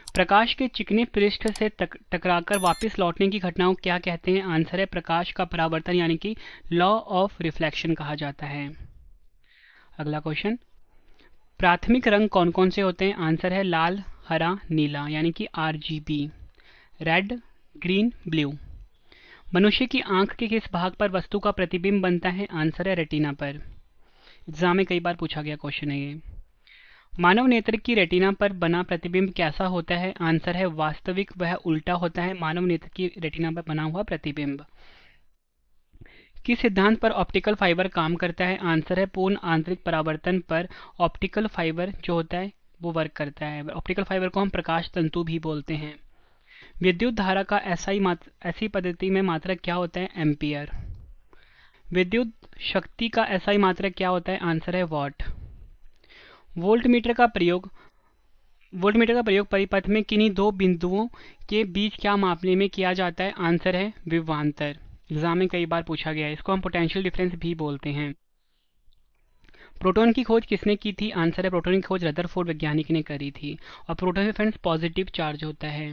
प्रकाश के चिकने पृष्ठ से टकराकर वापस लौटने की घटनाओं क्या कहते हैं? आंसर है प्रकाश का परावर्तन, यानी कि लॉ ऑफ रिफ्लेक्शन कहा जाता है। अगला क्वेश्चन, प्राथमिक रंग कौन कौन से होते हैं? आंसर है लाल, हरा, नीला, यानी कि RGB, रेड, ग्रीन, ब्लू। मनुष्य की आंख के किस भाग पर वस्तु का प्रतिबिंब बनता है? आंसर है रेटिना पर। एग्जाम में कई बार पूछा गया क्वेश्चन है ये। मानव नेत्र की रेटिना पर बना प्रतिबिंब कैसा होता है? आंसर है वास्तविक, वह उल्टा होता है मानव नेत्र की रेटिना पर बना हुआ प्रतिबिंब। किस सिद्धांत पर ऑप्टिकल फाइबर काम करता है? आंसर है पूर्ण आंतरिक परावर्तन पर ऑप्टिकल फाइबर जो होता है वो वर्क करता है। ऑप्टिकल फाइबर को हम प्रकाश तंतु भी बोलते हैं। विद्युत धारा का ऐसी पद्धति में मात्रक क्या होता है? एम्पियर। विद्युत शक्ति का SI मात्रक क्या होता है? आंसर है वॉट। वोल्टमीटर का प्रयोग परिपथ में किन्हीं दो बिंदुओं के बीच क्या मापने में किया जाता है? आंसर है विभवांतर। एग्जाम में कई बार पूछा गया है, इसको हम पोटेंशियल डिफरेंस भी बोलते हैं। प्रोटॉन की खोज किसने की थी? आंसर है प्रोटॉन की खोज रदरफोर्ड वैज्ञानिक ने करी थी। और प्रोटॉन में फ्रेंड्स पॉजिटिव चार्ज होता है।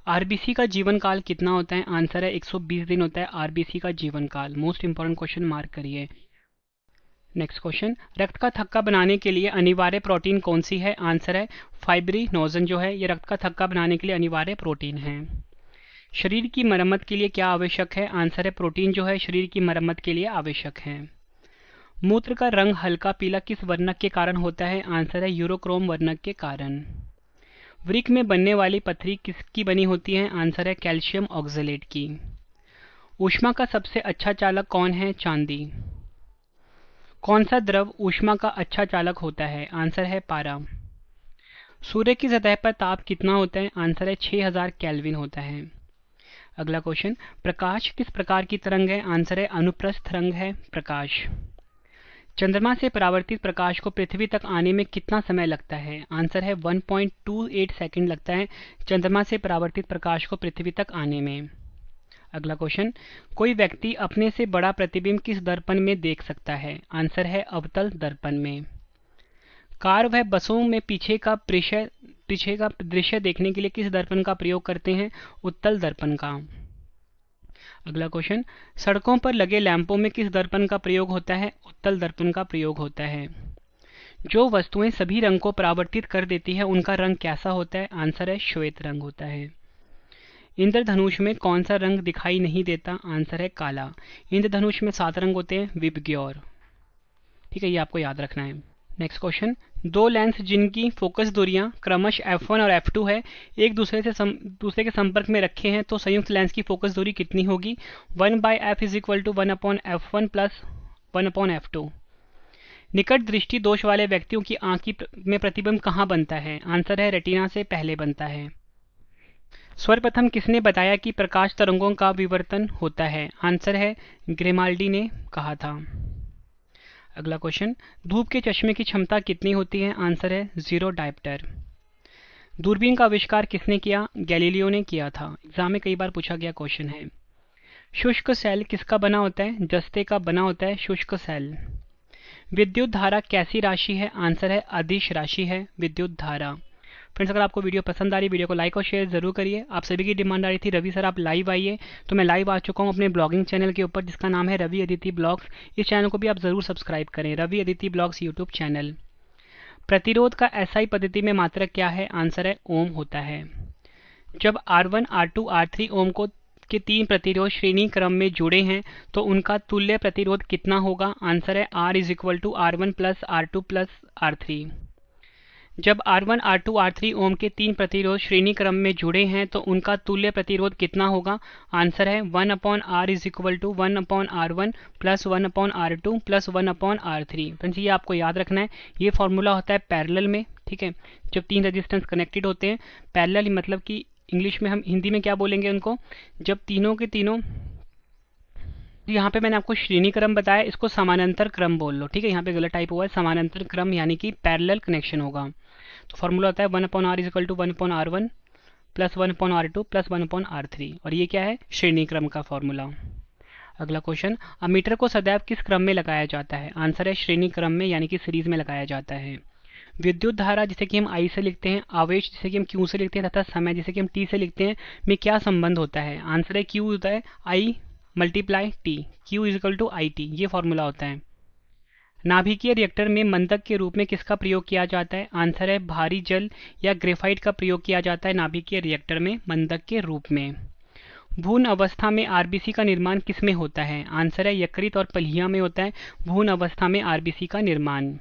RBC का जीवन काल कितना होता है? आंसर है 120 दिन होता है RBC का जीवन काल। मोस्ट इंपॉर्टेंट क्वेश्चन मार्क करिए। नेक्स्ट क्वेश्चन, रक्त का थक्का बनाने के लिए अनिवार्य प्रोटीन कौन सी है? आंसर है फाइब्रिनोजन जो है ये रक्त का थक्का बनाने के लिए अनिवार्य प्रोटीन है। शरीर की मरम्मत के लिए क्या आवश्यक है? आंसर है प्रोटीन जो है शरीर की मरम्मत के लिए आवश्यक है। मूत्र का रंग हल्का पीला किस वर्णक के कारण होता है? आंसर है यूरोक्रोम वर्णक के कारण। वृक्क में बनने वाली पथरी किसकी बनी होती है? आंसर है कैल्शियम ऑक्जेलेट की। ऊष्मा का सबसे अच्छा चालक कौन है? चांदी। कौन सा द्रव ऊष्मा का अच्छा चालक होता है? आंसर है पारा। सूर्य की सतह पर ताप कितना होता है? आंसर है 6000 केल्विन होता है। अगला क्वेश्चन, प्रकाश किस प्रकार की तरंग है? आंसर है अनुप्रस्थ तरंग है प्रकाश। चंद्रमा से परावर्तित प्रकाश को पृथ्वी तक आने में कितना समय लगता है? आंसर है 1.28 सेकंड लगता है चंद्रमा से परावर्तित प्रकाश को पृथ्वी तक आने में। अगला क्वेश्चन, कोई व्यक्ति अपने से बड़ा प्रतिबिंब किस दर्पण में देख सकता है? आंसर है अवतल दर्पण में। कार व बसों में पीछे का दृश्य देखने के लिए किस दर्पण का प्रयोग करते हैं? उत्तल दर्पण का। अगला क्वेश्चन, सड़कों पर लगे लैंपों में किस दर्पण का प्रयोग होता है? उत्तल दर्पण का प्रयोग होता है। जो वस्तुएं सभी रंग को परावर्तित कर देती है उनका रंग कैसा होता है? आंसर है श्वेत रंग होता है। इंद्रधनुष में कौन सा रंग दिखाई नहीं देता? आंसर है काला। इंद्रधनुष में 7 रंग होते हैं विबग्योर। ठीक है, ये आपको याद रखना है। नेक्स्ट क्वेश्चन, दो लेंस जिनकी फोकस दूरियां क्रमशः f1 और f2 है एक दूसरे के संपर्क में रखे हैं तो संयुक्त लेंस की फोकस दूरी कितनी होगी? 1/f = 1/f1 + 1/f2। निकट दृष्टि दोष वाले व्यक्तियों की आंख में प्रतिबिंब कहाँ बनता है? आंसर है रेटिना से पहले बनता है। सर्वप्रथम किसने बताया कि प्रकाश तरंगों का विवर्तन होता है? आंसर है ग्रिमाल्डी ने कहा था। अगला क्वेश्चन, धूप के चश्मे की क्षमता कितनी होती है? आंसर है 0 डायप्टर। दूरबीन का आविष्कार किसने किया? गैलीलियो ने किया था। एग्जाम में कई बार पूछा गया क्वेश्चन है। शुष्क सेल किसका बना होता है? जस्ते का बना होता है शुष्क सेल। विद्युत धारा कैसी राशि है? आंसर है अदिश राशि है विद्युत धारा। फ्रेंड्स, अगर आपको वीडियो पसंद आ रही है, वीडियो को लाइक और शेयर जरूर करिए। आप सभी की डिमांड आ रही थी रवि सर आप लाइव आइए, तो मैं लाइव आ चुका हूँ अपने ब्लॉगिंग चैनल के ऊपर जिसका नाम है रवि अदिति ब्लॉग्स। इस चैनल को भी आप जरूर सब्सक्राइब करें, Ravi Aditi blogs YouTube channel. प्रतिरोध का एसआई पद्धति में मात्रक क्या है? आंसर है ओम होता है। जब R1, R2, R3 ओम को के 3 प्रतिरोध श्रेणी क्रम में जुड़े हैं तो उनका तुल्य प्रतिरोध कितना होगा? आंसर है R is equal to R1 plus R2 plus R3। जब R1, R2, R3 ओम के 3 प्रतिरोध श्रेणी क्रम में जुड़े हैं तो उनका तुल्य प्रतिरोध कितना होगा? आंसर है 1/R is equal to 1/R1 plus 1/R2 plus 1/R3। Friends, ये आपको याद रखना है, ये फॉर्मूला होता है पैरेलल में, ठीक है। जब 3 रेजिस्टेंस कनेक्टेड होते हैं, पैरेलल मतलब कि इंग्लिश में हम हिंदी में क्या बोलेंगे उनको, जब तीनों के तीनों, यहाँ पे मैंने आपको श्रेणी क्रम बताया, इसको समानांतर क्रम बोल लो, ठीक है। यहाँ पे गलत टाइप हुआ है, समानांतर क्रम यानी कि पैरेलल कनेक्शन होगा। तो फॉर्मूला होता है 1/R is equal to 1/R1 plus 1/R2 plus 1/R3, और ये क्या है? श्रेणी क्रम का फॉर्मूला। अगला क्वेश्चन, अमीटर को सदैव किस क्रम में लगाया जाता है? आंसर है श्रेणी क्रम में यानी कि सीरीज में लगाया जाता है। विद्युत धारा जिसे कि हम I से लिखते हैं, आवेश जिसे कि हम Q से लिखते हैं तथा समय जिसे कि हम T से लिखते हैं में क्या संबंध होता है? आंसर है Q होता है I multiply T, Q is equal to IT, ये फॉर्मूला होता है। नाभिकीय रिएक्टर में मंदक के रूप में किसका प्रयोग किया जाता है? आंसर है भारी जल या ग्रेफाइट का प्रयोग किया जाता है नाभिकीय रिएक्टर में मंदक के रूप में। भ्रूण अवस्था में आरबीसी का निर्माण किसमें होता है? आंसर है यकृत और पलिया में होता है भ्रूण अवस्था में आरबीसी का निर्माण।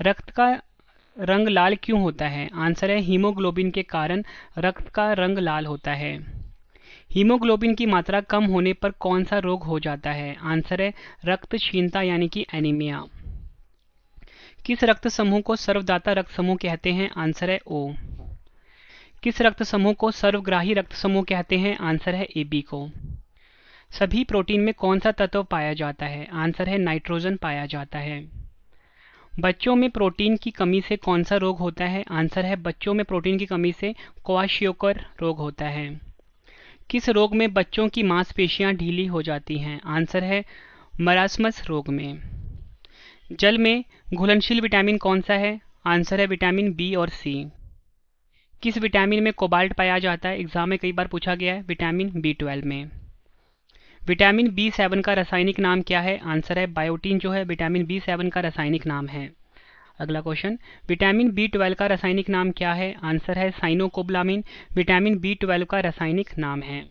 रक्त का रंग लाल क्यों होता है? आंसर है हीमोग्लोबिन के कारण रक्त का रंग लाल होता है। हीमोग्लोबिन की मात्रा कम होने पर कौन सा रोग हो जाता है? आंसर है रक्तहीनता यानी कि एनीमिया। किस रक्त समूह को सर्वदाता रक्त समूह कहते हैं? आंसर है O। किस रक्त समूह को सर्वग्राही रक्त समूह कहते हैं? आंसर है AB को। सभी प्रोटीन में कौन सा तत्व पाया जाता है? आंसर है नाइट्रोजन पाया जाता है। बच्चों में प्रोटीन की कमी से कौन सा रोग होता है? आंसर है बच्चों में प्रोटीन की कमी से क्वाशियोकर रोग होता है। किस रोग में बच्चों की मांसपेशियां ढीली हो जाती हैं? आंसर है मरासमस रोग में। जल में घुलनशील विटामिन कौन सा है? आंसर है विटामिन बी और सी। किस विटामिन में कोबाल्ट पाया जाता है? एग्जाम में कई बार पूछा गया है, विटामिन B12 में। विटामिन B7 का रासायनिक नाम क्या है? आंसर है बायोटीन जो है विटामिन B7 का रासायनिक नाम है। अगला क्वेश्चन, विटामिन B12 का रासायनिक नाम क्या है? आंसर है साइनोकोबालामिन विटामिन B12 का रासायनिक नाम है।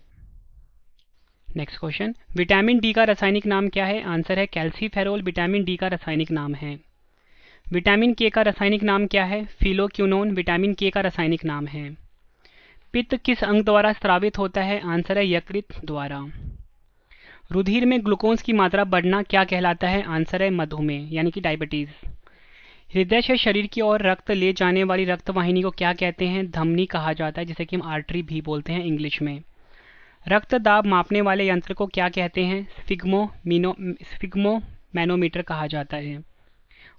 नेक्स्ट क्वेश्चन, विटामिन डी का रासायनिक नाम क्या है? आंसर है कैल्सीफेरोल विटामिन डी का रासायनिक नाम है। विटामिन के का रासायनिक नाम क्या है? फिलोक्विनोन विटामिन के का रासायनिक नाम है। पित्त किस अंग द्वारा स्रावित होता है? आंसर है यकृत द्वारा। रुधिर में ग्लूकोज की मात्रा बढ़ना क्या कहलाता है? आंसर है मधुमेह यानी कि डायबिटीज। हृदय से शरीर की ओर रक्त ले जाने वाली रक्तवाहिनी को क्या कहते हैं? धमनी कहा जाता है जिसे कि हम आर्टरी भी बोलते हैं इंग्लिश में। रक्त दाब मापने वाले यंत्र को क्या कहते हैं? स्फिग्मोमैनोमीटर कहा जाता है।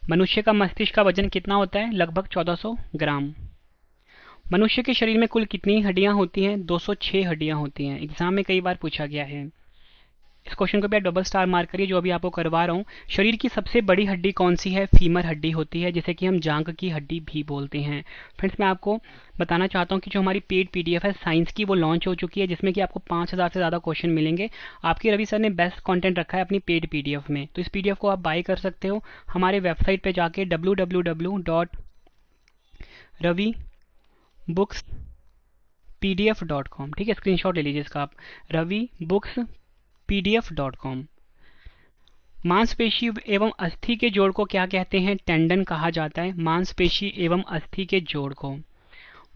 मनुष्य का मस्तिष्क का वजन कितना होता है? लगभग 1400 ग्राम। मनुष्य के शरीर में कुल कितनी हड्डियां होती हैं? 206 हड्डियां होती हैं। एग्जाम में कई बार पूछा गया है। इस क्वेश्चन को भी आप डबल स्टार मार्क करिए जो अभी आपको करवा रहा हूँ। शरीर की सबसे बड़ी हड्डी कौन सी है? फीमर हड्डी होती है जिसे कि हम जांघ की हड्डी भी बोलते हैं। फ्रेंड्स, मैं आपको बताना चाहता हूँ कि जो हमारी पेड PDF है साइंस की वो लॉन्च हो चुकी है जिसमें कि आपको 5000 से ज़्यादा क्वेश्चन मिलेंगे। आपके रवि सर ने बेस्ट कंटेंट रखा है अपनी पेड PDF में, तो इस PDF को आप बाय कर सकते हो हमारे वेबसाइट पर जाके www.ravibooks.pdf.com, ठीक है। स्क्रीनशॉट ले लीजिए इसका आप, ravibooks.pdf.com। मांसपेशी एवं अस्थि के जोड़ को क्या कहते हैं? टेंडन कहा जाता है मांसपेशी एवं अस्थि के जोड़ को।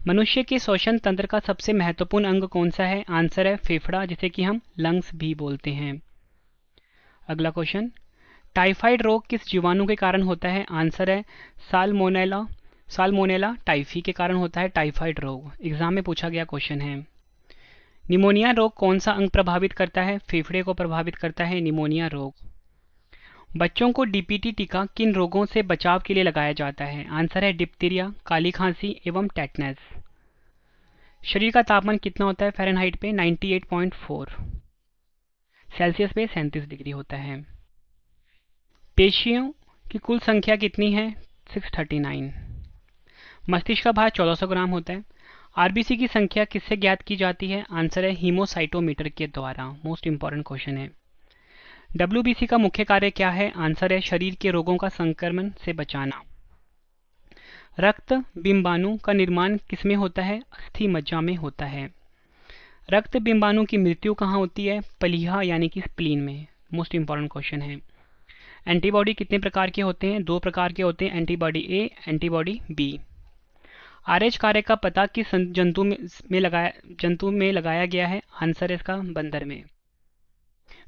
मनुष्य के श्वसन तंत्र का सबसे महत्वपूर्ण अंग कौन सा है? आंसर है फेफड़ा जिसे कि हम लंग्स भी बोलते हैं। अगला क्वेश्चन, टाइफाइड रोग किस जीवाणु के कारण होता है? आंसर है साल्मोनेला टाइफी के कारण होता है टाइफाइड रोग। एग्जाम में पूछा गया क्वेश्चन है। निमोनिया रोग कौन सा अंग प्रभावित करता है? फेफड़े को प्रभावित करता है निमोनिया रोग। बच्चों को DPT टीका किन रोगों से बचाव के लिए लगाया जाता है? आंसर है डिप्थीरिया, काली खांसी एवं टेटनस। शरीर का तापमान कितना होता है फ़ारेनहाइट पे? 98.4। सेल्सियस पे 37 डिग्री होता है। पेशियों की कुल संख्या कितनी है? 639। मस्तिष्क का भार 1400 ग्राम होता है। आरबीसी की संख्या किससे ज्ञात की जाती है? आंसर है हीमोसाइटोमीटर के द्वारा। मोस्ट इंपॉर्टेंट क्वेश्चन है। डब्ल्यूबीसी का मुख्य कार्य क्या है? आंसर है शरीर के रोगों का संक्रमण से बचाना। रक्त बिंबाणु का निर्माण किसमें होता है? अस्थि मज्जा में होता है। रक्त बिंबाणु की मृत्यु कहाँ होती है? प्लीहा यानी कि स्प्लीन में। मोस्ट इंपॉर्टेंट क्वेश्चन है। एंटीबॉडी कितने प्रकार के होते हैं? 2 प्रकार के होते हैं, एंटीबॉडी ए, एंटीबॉडी बी। आरएच कार्य का पता किस जंतु में लगाया गया है? आंसर है इसका बंदर में।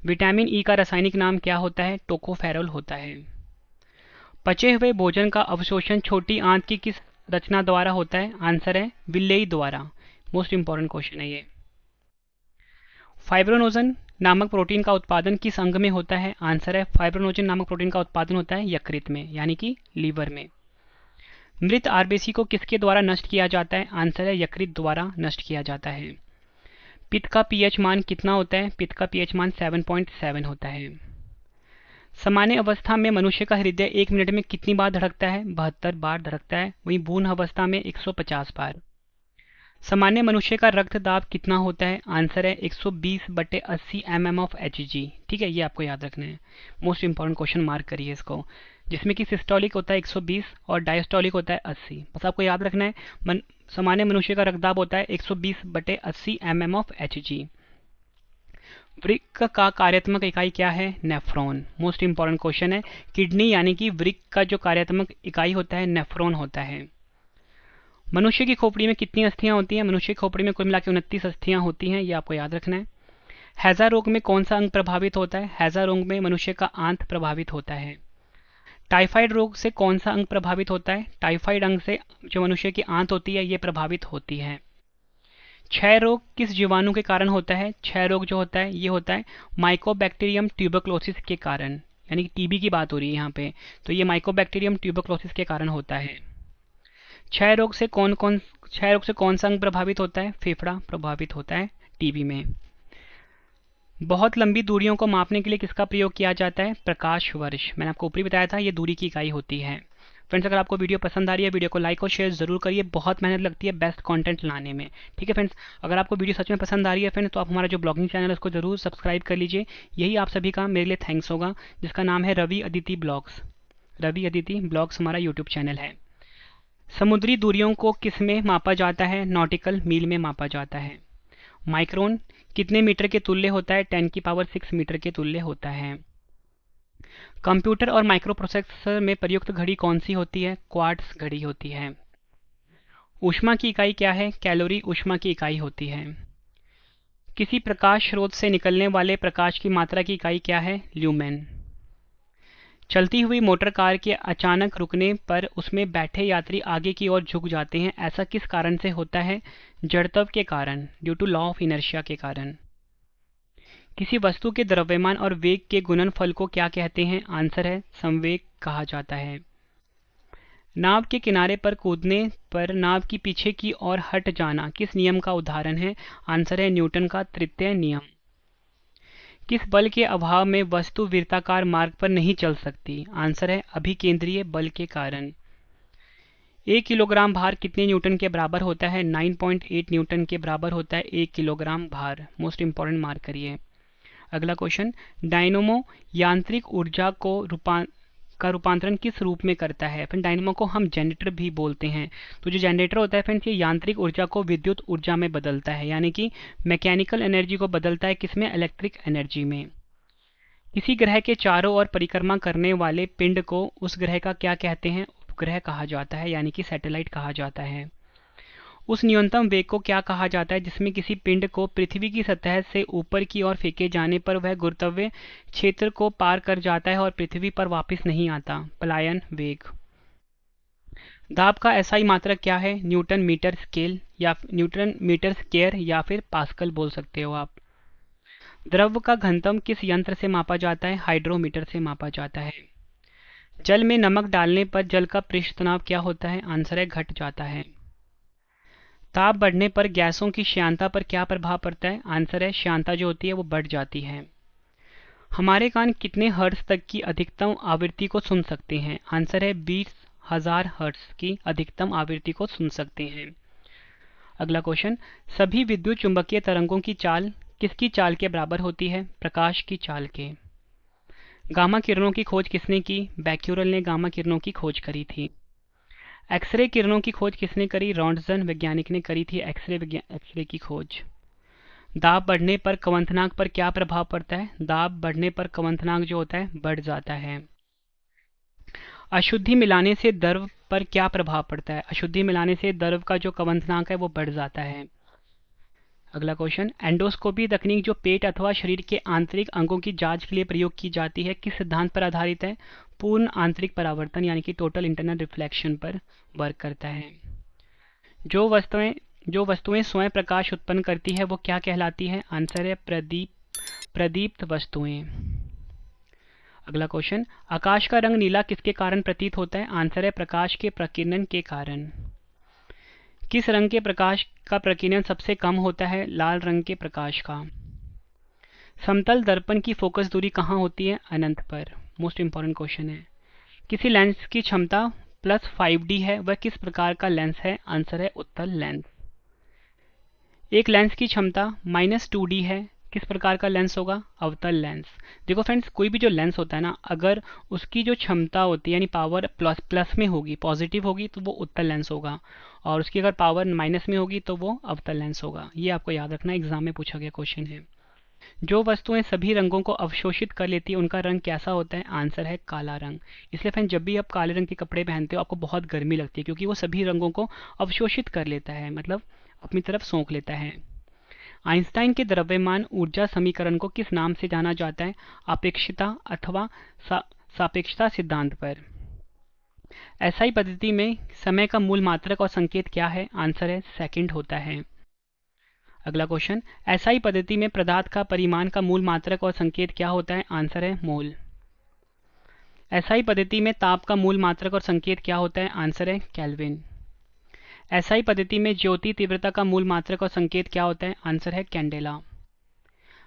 विटामिन ई का रासायनिक नाम क्या होता है? टोकोफेरोल होता है। पचे हुए भोजन का अवशोषण छोटी आंत की किस रचना द्वारा होता है? आंसर है विलेई द्वारा। मोस्ट इंपॉर्टेंट क्वेश्चन है ये। फाइब्रोनोजन नामक प्रोटीन का उत्पादन किस अंग में होता है? आंसर है फाइब्रोनोजन नामक प्रोटीन का उत्पादन होता है यकृत में यानी कि लीवर में। मृत आरबीसी को किसके द्वारा नष्ट किया जाता है? आंसर है यकृत द्वारा नष्ट किया जाता है। पित्त का पीएच मान कितना होता है? पित्त का पीएच मान 7.7 होता है। सामान्य अवस्था में मनुष्य का हृदय 1 मिनट में कितनी बार धड़कता है? 72 बार धड़कता है। वहीं भ्रूण अवस्था में 150 बार। सामान्य मनुष्य का रक्त दाब कितना होता है? आंसर है 120/80 mm ऑफ Hg। ठीक है, ये आपको याद रखना है। मोस्ट इंपॉर्टेंट क्वेश्चन, मार्क करिए इसको। जिसमें कि सिस्टोलिक होता है 120 और डायस्टोलिक होता है 80। बस आपको याद रखना है सामान्य मनुष्य का रक्तदाब होता है 120/80 mm ऑफ Hg। वृक्क का कार्यात्मक इकाई क्या है? नेफ्रॉन। मोस्ट इंपॉर्टेंट क्वेश्चन है। किडनी यानी कि वृक्क का जो कार्यात्मक इकाई होता है नेफ्रॉन होता है। मनुष्य की खोपड़ी में कितनी अस्थियां होती हैं? मनुष्य की खोपड़ी में कुल मिलाकर 29 अस्थियां होती हैं, ये आपको याद रखना है। हैजा रोग में कौन सा अंग प्रभावित होता है? हैजा रोग में मनुष्य का आंत प्रभावित होता है। टाइफाइड रोग से कौन सा अंग प्रभावित होता है? टाइफाइड अंग से जो मनुष्य की आंत होती है ये प्रभावित होती है। क्षय रोग किस जीवाणु के कारण होता है? क्षय रोग जो होता है ये होता है माइकोबैक्टीरियम ट्यूबरक्लोसिस के कारण, यानी कि टीबी की बात हो रही है यहाँ पे, तो ये माइकोबैक्टीरियम ट्यूबरक्लोसिस के कारण होता है। क्षय रोग से कौन सा अंग प्रभावित होता है? फेफड़ा प्रभावित होता है टीबी में। बहुत लंबी दूरियों को मापने के लिए किसका प्रयोग किया जाता है? प्रकाश वर्ष। मैंने आपको ऊपरी बताया था, ये दूरी की इकाई होती है। फ्रेंड्स, अगर आपको वीडियो पसंद आ रही है वीडियो को लाइक और शेयर जरूर करिए। बहुत मेहनत लगती है बेस्ट कंटेंट लाने में। ठीक है फ्रेंड्स, अगर आपको वीडियो सच में पसंद आ रही है फ्रेंड्स तो आप हमारा जो ब्लॉगिंग चैनल है उसको जरूर सब्सक्राइब कर लीजिए। यही आप सभी का मेरे लिए थैंक्स होगा, जिसका नाम है रवि अदिति ब्लॉग्स। रवि अदिति ब्लॉग्स हमारा यूट्यूब चैनल है। समुद्री दूरियों को किस में मापा जाता है? नॉटिकल मील में मापा जाता है। माइक्रोन कितने मीटर के तुल्य होता है? 10⁶ मीटर के तुल्य होता है। कंप्यूटर और माइक्रो प्रोसेसर में प्रयुक्त घड़ी कौन सी होती है? क्वार्ट्ज घड़ी होती है। ऊष्मा की इकाई क्या है? कैलोरी ऊष्मा की इकाई होती है। किसी प्रकाश स्रोत से निकलने वाले प्रकाश की मात्रा की इकाई क्या है? ल्यूमेन। चलती हुई मोटर कार के अचानक रुकने पर उसमें बैठे यात्री आगे की ओर झुक जाते हैं, ऐसा किस कारण से होता है? जड़त्व के कारण, due to law of inertia के कारण। किसी वस्तु के द्रव्यमान और वेग के गुणनफल को क्या कहते हैं? आंसर है संवेग कहा जाता है। नाव के किनारे पर कूदने पर नाव की पीछे की ओर हट जाना किस नियम का उदाहरण है? आंसर है न्यूटन का तृतीय नियम। किस बल के अभाव में वस्तु वृत्ताकार मार्ग पर नहीं चल सकती? आंसर है अभिकेंद्रीय बल के कारण। 1 किलोग्राम भार कितने न्यूटन के बराबर होता है? 9.8 न्यूटन के बराबर होता है 1 किलोग्राम भार। मोस्ट इंपॉर्टेंट, मार्क करिए। अगला क्वेश्चन, डायनोमो यांत्रिक ऊर्जा का रूपांतरण किस रूप में करता है? फिर डायनोमो को हम जनरेटर भी बोलते हैं। तो जो जनरेटर होता है फ्रेंड्स, ये यांत्रिक ऊर्जा को विद्युत ऊर्जा में बदलता है, यानी कि मैकेनिकल एनर्जी को बदलता है किसमें? इलेक्ट्रिक एनर्जी में। किसी ग्रह के चारों ओर परिक्रमा करने वाले पिंड को उस ग्रह का क्या कहते हैं? उपग्रह कहा जाता है, यानी कि सैटेलाइट कहा जाता है। उस न्यूनतम वेग को क्या कहा जाता है जिसमें किसी पिंड को पृथ्वी की सतह से ऊपर की ओर फेंके जाने पर वह गुरुत्वीय क्षेत्र को पार कर जाता है और पृथ्वी पर वापस नहीं आता? पलायन वेग। दाब का एसआई मात्रक क्या है? न्यूटन मीटर स्केल या न्यूटन मीटर स्क्वायर या फिर पास्कल बोल सकते हो आप। द्रव का घनत्व किस यंत्र से मापा जाता है? हाइड्रोमीटर से मापा जाता है। जल में नमक डालने पर जल का पृष्ठ तनाव क्या होता है? आंसर है घट जाता है। ताप बढ़ने पर गैसों की श्यानता पर क्या प्रभाव पड़ता है? आंसर है श्यानता जो होती है वो बढ़ जाती है। हमारे कान कितने हर्ट्ज तक की अधिकतम आवृत्ति को सुन सकते हैं? आंसर है 20,000 हर्ट्ज की अधिकतम आवृत्ति को सुन सकते हैं। अगला क्वेश्चन, सभी विद्युत चुंबकीय तरंगों की चाल किसकी चाल के बराबर होती है? प्रकाश की चाल के। गामा किरणों की खोज किसने की? बैक्यूरेल ने गामा किरणों की खोज करी थी। एक्सरे किरणों की खोज किसने करी? रॉन्टजन वैज्ञानिक ने करी थी एक्सरे की खोज। दाब बढ़ने पर क्वथनांक पर क्या प्रभाव पड़ता है? दाब बढ़ने पर क्वथनांक जो होता है बढ़ जाता है। अशुद्धि मिलाने से द्रव पर क्या प्रभाव पड़ता है? अशुद्धि मिलाने से द्रव का जो क्वथनांक है वो बढ़ जाता है। अगला क्वेश्चन, एंडोस्कोपी तकनीक जो पेट अथवा शरीर के आंतरिक अंगों की जांच के लिए प्रयोग की जाती है किस सिद्धांत पर आधारित है? पूर्ण आंतरिक परावर्तन यानी कि टोटल इंटरनल रिफ्लेक्शन पर वर्क करता है। जो वस्तुएं स्वयं प्रकाश उत्पन्न करती है वो क्या कहलाती है? आंसर है प्रदीप्त वस्तुएं। अगला क्वेश्चन, आकाश का रंग नीला किसके कारण प्रतीत होता है? आंसर है प्रकाश के प्रकीर्णन के कारण। किस रंग के प्रकाश का प्रकीर्णन सबसे कम होता है? लाल रंग के प्रकाश का। समतल दर्पण की फोकस दूरी कहाँ होती है? अनंत पर। मोस्ट इंपॉर्टेंट क्वेश्चन है। किसी लेंस की क्षमता +5D है, वह किस प्रकार का लेंस है? आंसर है उत्तल लेंस। एक लेंस की क्षमता -2D है, किस प्रकार का लेंस होगा? अवतल लेंस। देखो फ्रेंड्स, कोई भी जो लेंस होता है ना, अगर उसकी जो क्षमता होती है यानी पावर प्लस में होगी, पॉजिटिव होगी तो वो उत्तल लेंस होगा, और उसकी अगर पावर माइनस में होगी तो वो अवतल लेंस होगा। ये आपको याद रखना, एग्जाम में पूछा गया क्वेश्चन है। जो वस्तुएं सभी रंगों को अवशोषित कर लेती है उनका रंग कैसा होता है? आंसर है काला रंग। इसलिए फ्रेंड, जब भी आप काले रंग के कपड़े पहनते हो आपको बहुत गर्मी लगती है, क्योंकि वो सभी रंगों को अवशोषित कर लेता है, मतलब अपनी तरफ सोख लेता है। आइंस्टाइन के द्रव्यमान ऊर्जा समीकरण को किस नाम से जाना जाता है? अपेक्षिता अथवा सापेक्षता सिद्धांत पर। एसआई पद्धति में समय का मूल मात्रक और संकेत क्या है? आंसर है सेकंड होता है। अगला क्वेश्चन, एसआई पद्धति में पदार्थ का परिमाण का मूल मात्रक और संकेत क्या होता है? आंसर है मोल। एसआई पद्धति में ताप का मूल मात्रक और संकेत क्या होता है? आंसर है केल्विन। एसआई पद्धति में ज्योति तीव्रता का मूल मात्रक और संकेत क्या होता है? आंसर है कैंडेला।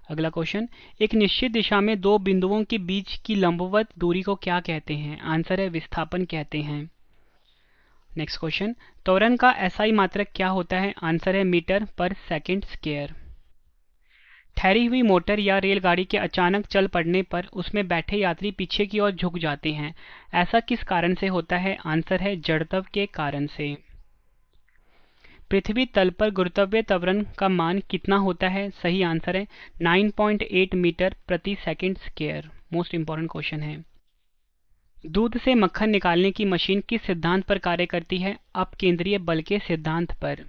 अगला क्वेश्चन, एक निश्चित दिशा में दो बिंदुओं के बीच की लंबवत दूरी को क्या कहते हैं? आंसर है विस्थापन कहते हैं। नेक्स्ट क्वेश्चन, त्वरण का एसआई मात्रक क्या होता है? आंसर है मीटर पर सेकंड स्क्वायर। ठहरी हुई मोटर या रेलगाड़ी के अचानक चल पड़ने पर उसमें बैठे यात्री पीछे की ओर झुक जाते हैं, ऐसा किस कारण से होता है? आंसर है जड़त्व के कारण से। पृथ्वी तल पर गुरुत्वीय त्वरण का मान कितना होता है? सही आंसर है 9.8 मीटर प्रति second square. Most important question है। दूध से मक्खन निकालने की मशीन किस सिद्धांत पर कार्य करती है? अपकेंद्रीय बल के सिद्धांत पर।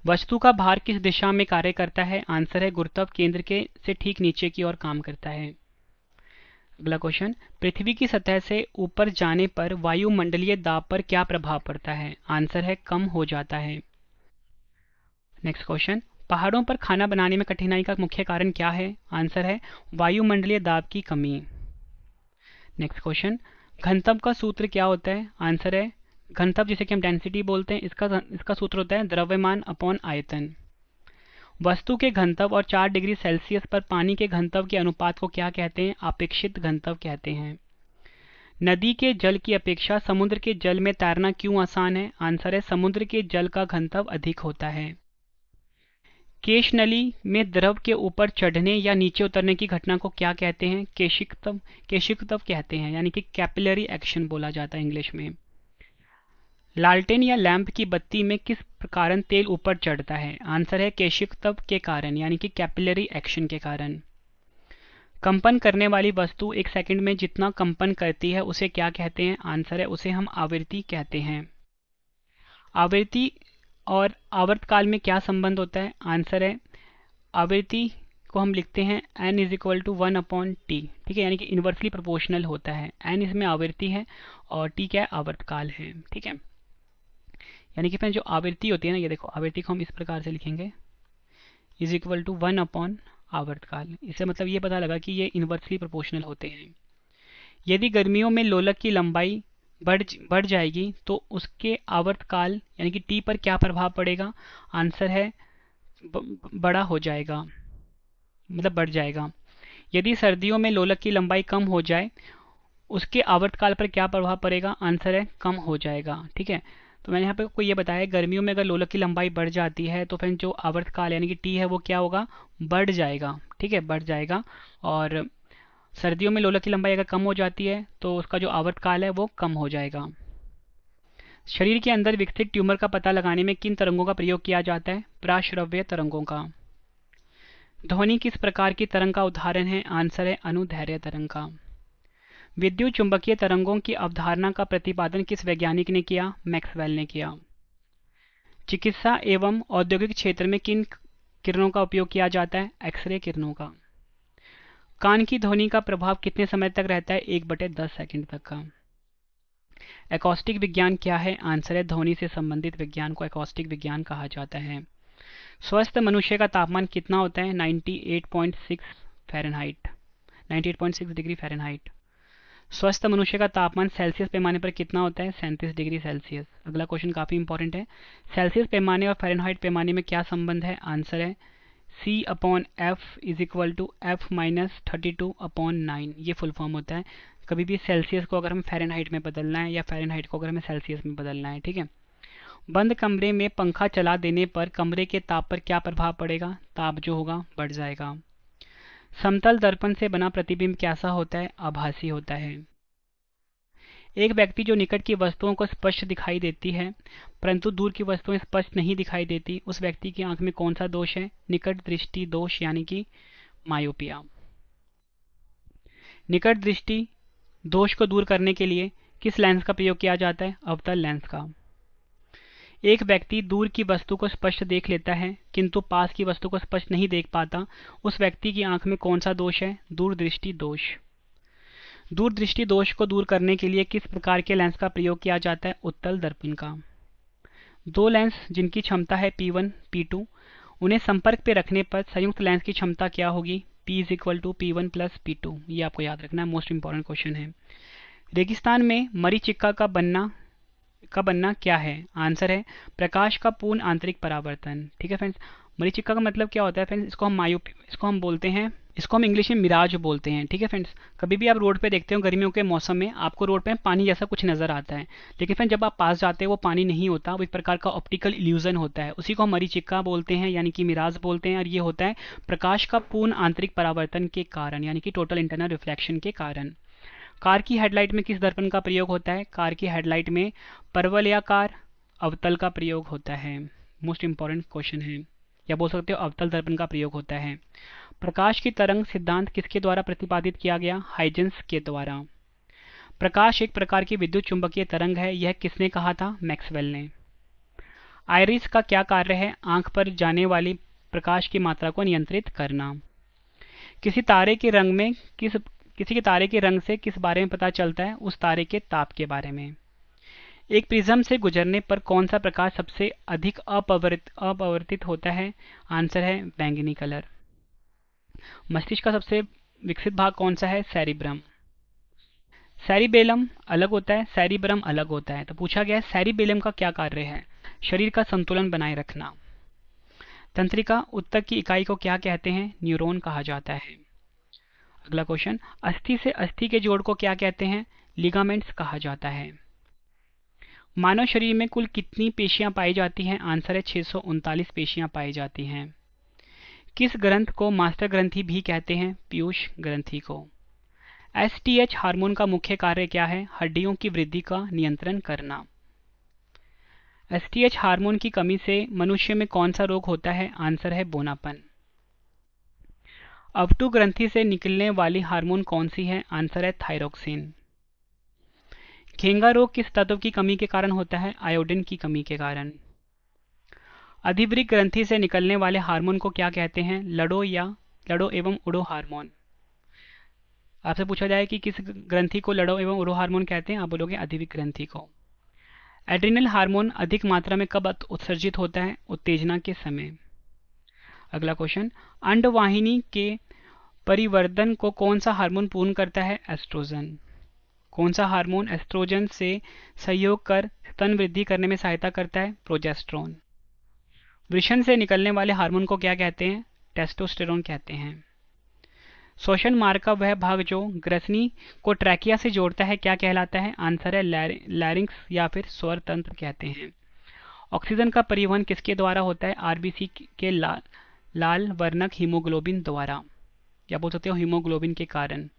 वस्तु का भार किस दिशा में कार्य करता है? आंसर है गुरुत्व केंद्र के से ठीक नीचे की ओर काम करता है। अगला क्वेश्चन, पृथ्वी की सतह से ऊपर जाने पर वायुमंडलीय दाब पर क्या प्रभाव पड़ता है? आंसर है कम हो जाता है। नेक्स्ट क्वेश्चन, पहाड़ों पर खाना बनाने में कठिनाई का मुख्य कारण क्या है? आंसर है वायुमंडलीय दाब की कमी। नेक्स्ट क्वेश्चन, घनत्व का सूत्र क्या होता है? आंसर है घनत्व, जिसे कि हम डेंसिटी बोलते हैं, इसका सूत्र होता है द्रव्यमान अपॉन आयतन। वस्तु के घनत्व और 4 डिग्री सेल्सियस पर पानी के घनत्व के अनुपात को क्या कहते हैं? अपेक्षित घनत्व कहते हैं। नदी के जल की अपेक्षा समुद्र के जल में तैरना क्यों आसान है? आंसर है समुद्र के जल का घनत्व अधिक होता है। केशनली में द्रव के ऊपर चढ़ने या नीचे उतरने की घटना को क्या कहते हैं? केशिकत्व कहते हैं, यानी कि कैपिलरी एक्शन बोला जाता है इंग्लिश में। लालटेन या लैंप की बत्ती में किस कारण तेल ऊपर चढ़ता है? आंसर है केशिकत्व के कारण, यानी कि कैपिलरी एक्शन के कारण। कंपन करने वाली वस्तु एक सेकंड में जितना कंपन करती है उसे क्या कहते हैं? आंसर है उसे हम आवृत्ति कहते हैं। आवृत्ति और आवर्तकाल में क्या संबंध होता है? आंसर है आवृत्ति को हम लिखते हैं n = 1/t, ठीक है, यानी कि इन्वर्सली प्रोपोर्शनल होता है। n इसमें आवृत्ति है और t क्या है? आवर्तकाल है, ठीक है। यानी कि जो आवृत्ति होती है ना, ये देखो आवृत्ति को हम इस प्रकार से लिखेंगे = 1 आवर्तकाल। इससे मतलब ये पता लगा कि ये इन्वर्सली प्रोपोर्शनल होते हैं। यदि गर्मियों में लोलक की लंबाई बढ़ जाएगी तो उसके आवर्तकाल यानी कि टी पर क्या प्रभाव पड़ेगा? आंसर है बड़ा हो जाएगा, मतलब बढ़ जाएगा। यदि सर्दियों में लोलक की लंबाई कम हो जाए उसके आवर्तकाल पर क्या प्रभाव पड़ेगा? आंसर है कम हो जाएगा। ठीक है, तो मैंने यहाँ पे आपको ये बताया गर्मियों में अगर लोलक की लंबाई बढ़ जाती है तो फिर जो आवर्तकाल यानी कि टी है वो क्या होगा? बढ़ जाएगा। ठीक है, बढ़ जाएगा। और सर्दियों में लोलक की लंबाई अगर कम हो जाती है तो उसका जो आवर्तकाल है वो कम हो जाएगा। शरीर के अंदर विकसित ट्यूमर का पता लगाने में किन तरंगों का प्रयोग किया जाता है? प्राश्रव्य तरंगों का। ध्वनि किस प्रकार की तरंग का उदाहरण है? आंसर है अनुदैर्घ्य तरंग का। विद्युत चुंबकीय तरंगों की अवधारणा का प्रतिपादन किस वैज्ञानिक ने किया? मैक्सवेल ने किया। चिकित्सा एवं औद्योगिक क्षेत्र में किन किरणों का उपयोग किया जाता है? एक्सरे किरणों का। कान की ध्वनि का प्रभाव कितने समय तक रहता है? 1/10 सेकंड तक का। एकॉस्टिक विज्ञान क्या है? आंसर है ध्वनि से संबंधित विज्ञान को एकॉस्टिक विज्ञान कहा जाता है। स्वस्थ मनुष्य का तापमान कितना होता है? 98.6 फ़ारेनहाइट, 98.6 डिग्री फ़ारेनहाइट। स्वस्थ मनुष्य का तापमान सेल्सियस पैमाने पर कितना होता है? 37 डिग्री सेल्सियस। अगला क्वेश्चन काफ़ी इंपॉर्टेंट है। सेल्सियस पैमाने और फ़ारेनहाइट पैमाने में क्या संबंध है? आंसर है C/F is equal to F-32/9। ये फुल फॉर्म होता है। कभी भी सेल्सियस को अगर हमें फ़ारेनहाइट में बदलना है या फ़ारेनहाइट को अगर हमें सेल्सियस में बदलना है। ठीक है, बंद कमरे में पंखा चला देने पर कमरे के ताप पर क्या प्रभाव पड़ेगा? ताप जो होगा बढ़ जाएगा। समतल दर्पण से बना प्रतिबिंब कैसा होता है? आभासी होता है। एक व्यक्ति जो निकट की वस्तुओं को स्पष्ट दिखाई देती है परंतु दूर की वस्तुएं स्पष्ट नहीं दिखाई देती, उस व्यक्ति की आंख में कौन सा दोष है? निकट दृष्टि दोष यानी कि मायोपिया। निकट दृष्टि दोष को दूर करने के लिए किस लेंस का प्रयोग किया जाता है? अवतल लेंस का। एक व्यक्ति दूर की वस्तु को स्पष्ट देख लेता है किंतु पास की वस्तु को स्पष्ट नहीं देख पाता, उस व्यक्ति की आंख में कौन सा दोष है? दूरदृष्टि दोष। दूरदृष्टि दोष को दूर करने के लिए किस प्रकार के लेंस का प्रयोग किया जाता है? उत्तल दर्पण का। दो लेंस जिनकी क्षमता है P1, P2, उन्हें संपर्क पे रखने पर संयुक्त लेंस की क्षमता क्या होगी? P is equal to P1 plus P2। ये आपको याद रखना है, मोस्ट इंपॉर्टेंट क्वेश्चन है। रेगिस्तान में मरीचिका का बनना क्या है? आंसर है प्रकाश का पूर्ण आंतरिक परावर्तन। ठीक है फ्रेंड्स, मरीचिका का मतलब क्या होता है फ्रेंड्स? इसको हम इंग्लिश में मिराज बोलते हैं। ठीक है फ्रेंड्स, कभी भी आप रोड पे देखते हो गर्मियों के मौसम में आपको रोड पे पानी जैसा कुछ नजर आता है, लेकिन फ्रेंड्स जब आप पास जाते हो वो पानी नहीं होता, वो एक प्रकार का ऑप्टिकल इल्यूजन होता है। उसी को हम मरीचिका बोलते हैं यानी कि मिराज बोलते हैं। और ये होता है प्रकाश का पूर्ण आंतरिक परावर्तन के कारण यानी कि टोटल इंटरनल रिफ्लेक्शन के कारण। कार की हेडलाइट में किस दर्पण का प्रयोग होता है? कार की हेडलाइट में परवलयाकार अवतल का प्रयोग होता है। मोस्ट इंपॉर्टेंट क्वेश्चन है, या बोल सकते हो अवतल दर्पण का प्रयोग होता है। प्रकाश की तरंग सिद्धांत किसके द्वारा प्रतिपादित किया गया? हाइजेंस के द्वारा। प्रकाश एक प्रकार की विद्युत चुंबकीय तरंग है, यह किसने कहा था? मैक्सवेल ने। आइरिस का क्या कार्य है? आंख पर जाने वाली प्रकाश की मात्रा को नियंत्रित करना। किसी के तारे के रंग से किस बारे में पता चलता है? उस तारे के ताप के बारे में। एक प्रिज्म से गुजरने पर कौन सा प्रकाश सबसे अधिक अपवर्तित होता है? आंसर है बैंगनी कलर। मस्तिष्क का सबसे विकसित भाग कौन सा है? सेरिब्रम। सेरिबेलम अलग होता है, सेरिब्रम अलग होता है, तो पूछा गया है सेरिबेलम का क्या कार्य है? शरीर का संतुलन बनाए रखना। तंत्रिका उत्तक की इकाई को क्या कहते हैं? न्यूरॉन कहा जाता है। अगला क्वेश्चन, अस्थि से अस्थि के जोड़ को क्या कहते हैं? लिगामेंट्स कहा जाता है। मानव शरीर में कुल कितनी पेशियां पाई जाती हैं? आंसर है 639 पेशियां पाई जाती हैं। किस ग्रंथ को मास्टर ग्रंथि भी कहते हैं? पीयूष ग्रंथि को। एसटीएच हार्मोन का मुख्य कार्य क्या है? हड्डियों की वृद्धि का नियंत्रण करना। एसटीएच हार्मोन की कमी से मनुष्य में कौन सा रोग होता है? आंसर है बोनापन। अवटु ग्रंथि से निकलने वाली हार्मोन कौन सी है? आंसर है थायरोक्सिन। घेंगा रोग किस तत्व की कमी के कारण होता है? आयोडीन की कमी के कारण। अधिवृक्क ग्रंथि से निकलने वाले हार्मोन को क्या कहते हैं? लड़ो एवं उड़ो हार्मोन। आपसे पूछा जाए कि किस ग्रंथि को लड़ो एवं उड़ो हार्मोन कहते हैं? आप बोलोगे अधिवृक्क ग्रंथि को। एड्रिनल हार्मोन अधिक मात्रा में कब उत्सर्जित होता है? उत्तेजना के समय। अगला क्वेश्चन, अंडवाहिनी के परिवर्धन को कौन सा हार्मोन पूर्ण करता है? एस्ट्रोजन। कौन सा हार्मोन एस्ट्रोजन से सहयोग कर स्तन वृद्धि करने में सहायता करता है? प्रोजेस्टेरोन। वृषण से निकलने वाले हार्मोन को क्या कहते हैं? टेस्टोस्टेरोन कहते हैं। श्वसन मार्ग का वह भाग जो ग्रसनी को ट्रैकिया से जोड़ता है क्या कहलाता है? आंसर है लैरिंक्स या फिर स्वर तंत्र कहते हैं। ऑक्सीजन का परिवहन किसके द्वारा होता है? आरबीसी के लाल वर्णक हीमोग्लोबिन द्वारा, या बोल सकते हो हीमोग्लोबिन के कारण।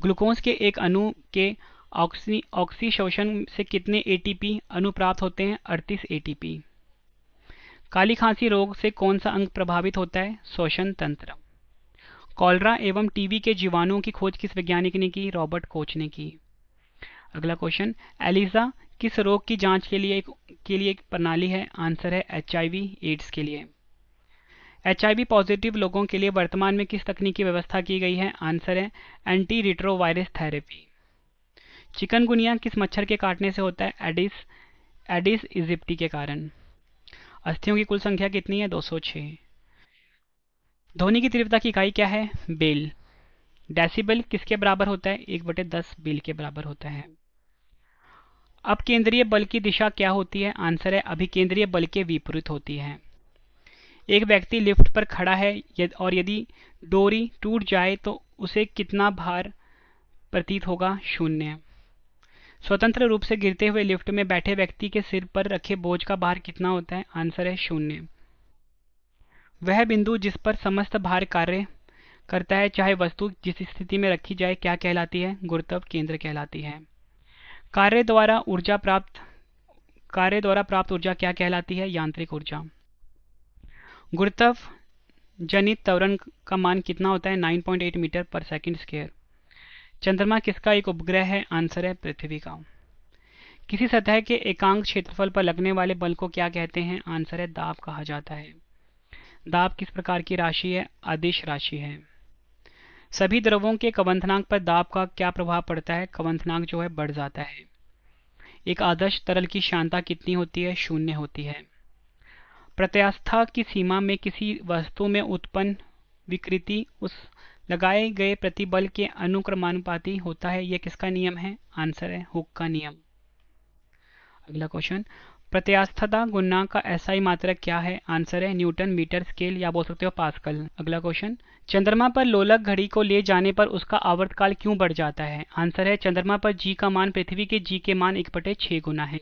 ग्लूकोज के एक अणु के ऑक्सी शोषण से कितने एटीपी अणु प्राप्त होते हैं? 38 एटीपी। काली खांसी रोग से कौन सा अंग प्रभावित होता है? श्वसन तंत्र। कॉलरा एवं टीबी के जीवाणुओं की खोज किस वैज्ञानिक ने की? रॉबर्ट कोच ने की। अगला क्वेश्चन, एलिसा किस रोग की जांच के लिए एक प्रणाली है? आंसर है HIV एड्स के लिए। HIV पॉजिटिव लोगों के लिए वर्तमान में किस तकनीक की व्यवस्था की गई है? आंसर है एंटी रिट्रोवायरस थेरेपी। चिकनगुनिया किस मच्छर के काटने से होता है? एडिस इजिप्टी के कारण। अस्थियों की कुल संख्या कितनी है? 206। ध्वनि की तीव्रता की इकाई क्या है? बेल। डेसिबल किसके बराबर होता है? 1/10 बेल के बराबर होता है। अपकेंद्रीय बल की दिशा क्या होती है? आंसर है अभिकेंद्रीय बल के विपरीत होती है। एक व्यक्ति लिफ्ट पर खड़ा है और यदि डोरी टूट जाए तो उसे कितना भार प्रतीत होगा? 0। स्वतंत्र रूप से गिरते हुए लिफ्ट में बैठे व्यक्ति के सिर पर रखे बोझ का भार कितना होता है? आंसर है 0। वह बिंदु जिस पर समस्त भार कार्य करता है, चाहे वस्तु जिस स्थिति में रखी जाए, क्या कहलाती है? गुरुत्व केंद्र कहलाती है। कार्य द्वारा प्राप्त ऊर्जा क्या कहलाती है? यांत्रिक ऊर्जा। गुरुत्व जनित त्वरण का मान कितना होता है? 9.8 मीटर पर सेकंड स्क्वायर। चंद्रमा किसका एक उपग्रह है? आंसर है पृथ्वी का। किसी सतह के एकांक क्षेत्रफल पर लगने वाले बल को क्या कहते हैं? आंसर है दाब कहा जाता है। दाब किस प्रकार की राशि है? अदिश राशि है। सभी द्रवों के कवंथनांक पर दाब का क्या प्रभाव पड़ता है? कवंथनांक जो है बढ़ जाता है। एक आदर्श तरल की श्यानता कितनी होती है? 0 होती है। प्रत्यास्था की सीमा में किसी वस्तु में उत्पन्न विकृति उस लगाए गए प्रतिबल के अनुक्रमानुपाती होता है। यह किसका नियम है? आंसर है हुक का नियम। अगला क्वेश्चन, प्रत्यास्थता गुणांक का एसआई मात्रक क्या है? आंसर है न्यूटन मीटर स्केल, या बोल सकते हो पास्कल। अगला क्वेश्चन, चंद्रमा पर लोलक घड़ी को ले जाने पर उसका आवर्तकाल क्यों बढ़ जाता है? आंसर है चंद्रमा पर जी का मान पृथ्वी के जी के मान 1/6 गुना है।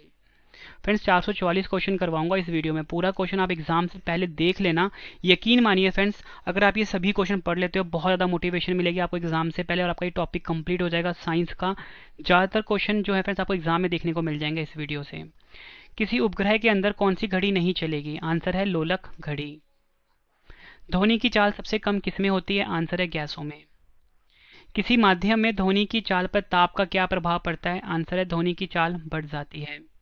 फ्रेंड्स 444 क्वेश्चन करवाऊंगा इस वीडियो में। पूरा क्वेश्चन आप एग्जाम से पहले देख लेना। यकीन मानिए फ्रेंड्स, अगर आप ये सभी क्वेश्चन पढ़ लेते हो, बहुत ज़्यादा मोटिवेशन मिलेगी आपको एग्जाम से पहले, और आपका ये टॉपिक कंप्लीट हो जाएगा। साइंस का ज़्यादातर क्वेश्चन जो है फ्रेंड्स आपको एग्जाम में देखने को मिल जाएंगे इस वीडियो से। किसी उपग्रह के अंदर कौन सी घड़ी नहीं चलेगी? आंसर है लोलक घड़ी। ध्वनि की चाल सबसे कम किसमें होती है? आंसर है गैसों में। किसी माध्यम में ध्वनि की चाल पर ताप का क्या प्रभाव पड़ता है? आंसर है ध्वनि की चाल बढ़ जाती है।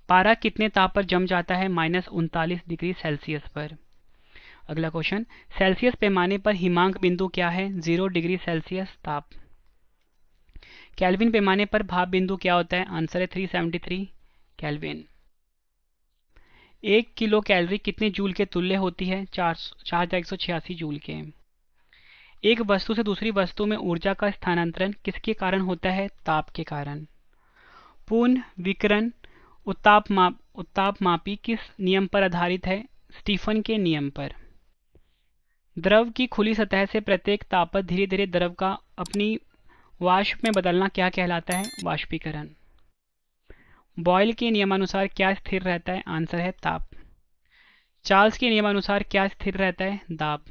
पारा कितने ताप पर जम जाता है? -39 डिग्री सेल्सियस पर। अगला क्वेश्चन, सेल्सियस पैमाने पर हिमांक बिंदु क्या है? 0 डिग्री सेल्सियस ताप। केल्विन पैमाने पर भाप बिंदु क्या होता है? आंसर है 373 केल्विन। 1 किलो कैलोरी कितने जूल के तुल्य होती है? 4186 जूल के। एक वस्तु से दूसरी वस्तु में ऊर्जा का स्थानांतरण किसके कारण होता है? ताप के कारण। पूर्ण विकिरण उत्तापमापी किस नियम पर आधारित है? स्टीफन के नियम पर। द्रव की खुली सतह से प्रत्येक ताप पर धीरे धीरे द्रव का अपनी वाष्प में बदलना क्या कहलाता है? वाष्पीकरण। बॉयल के नियमानुसार क्या स्थिर रहता है? आंसर है ताप। चार्ल्स के नियमानुसार क्या स्थिर रहता है? दाब।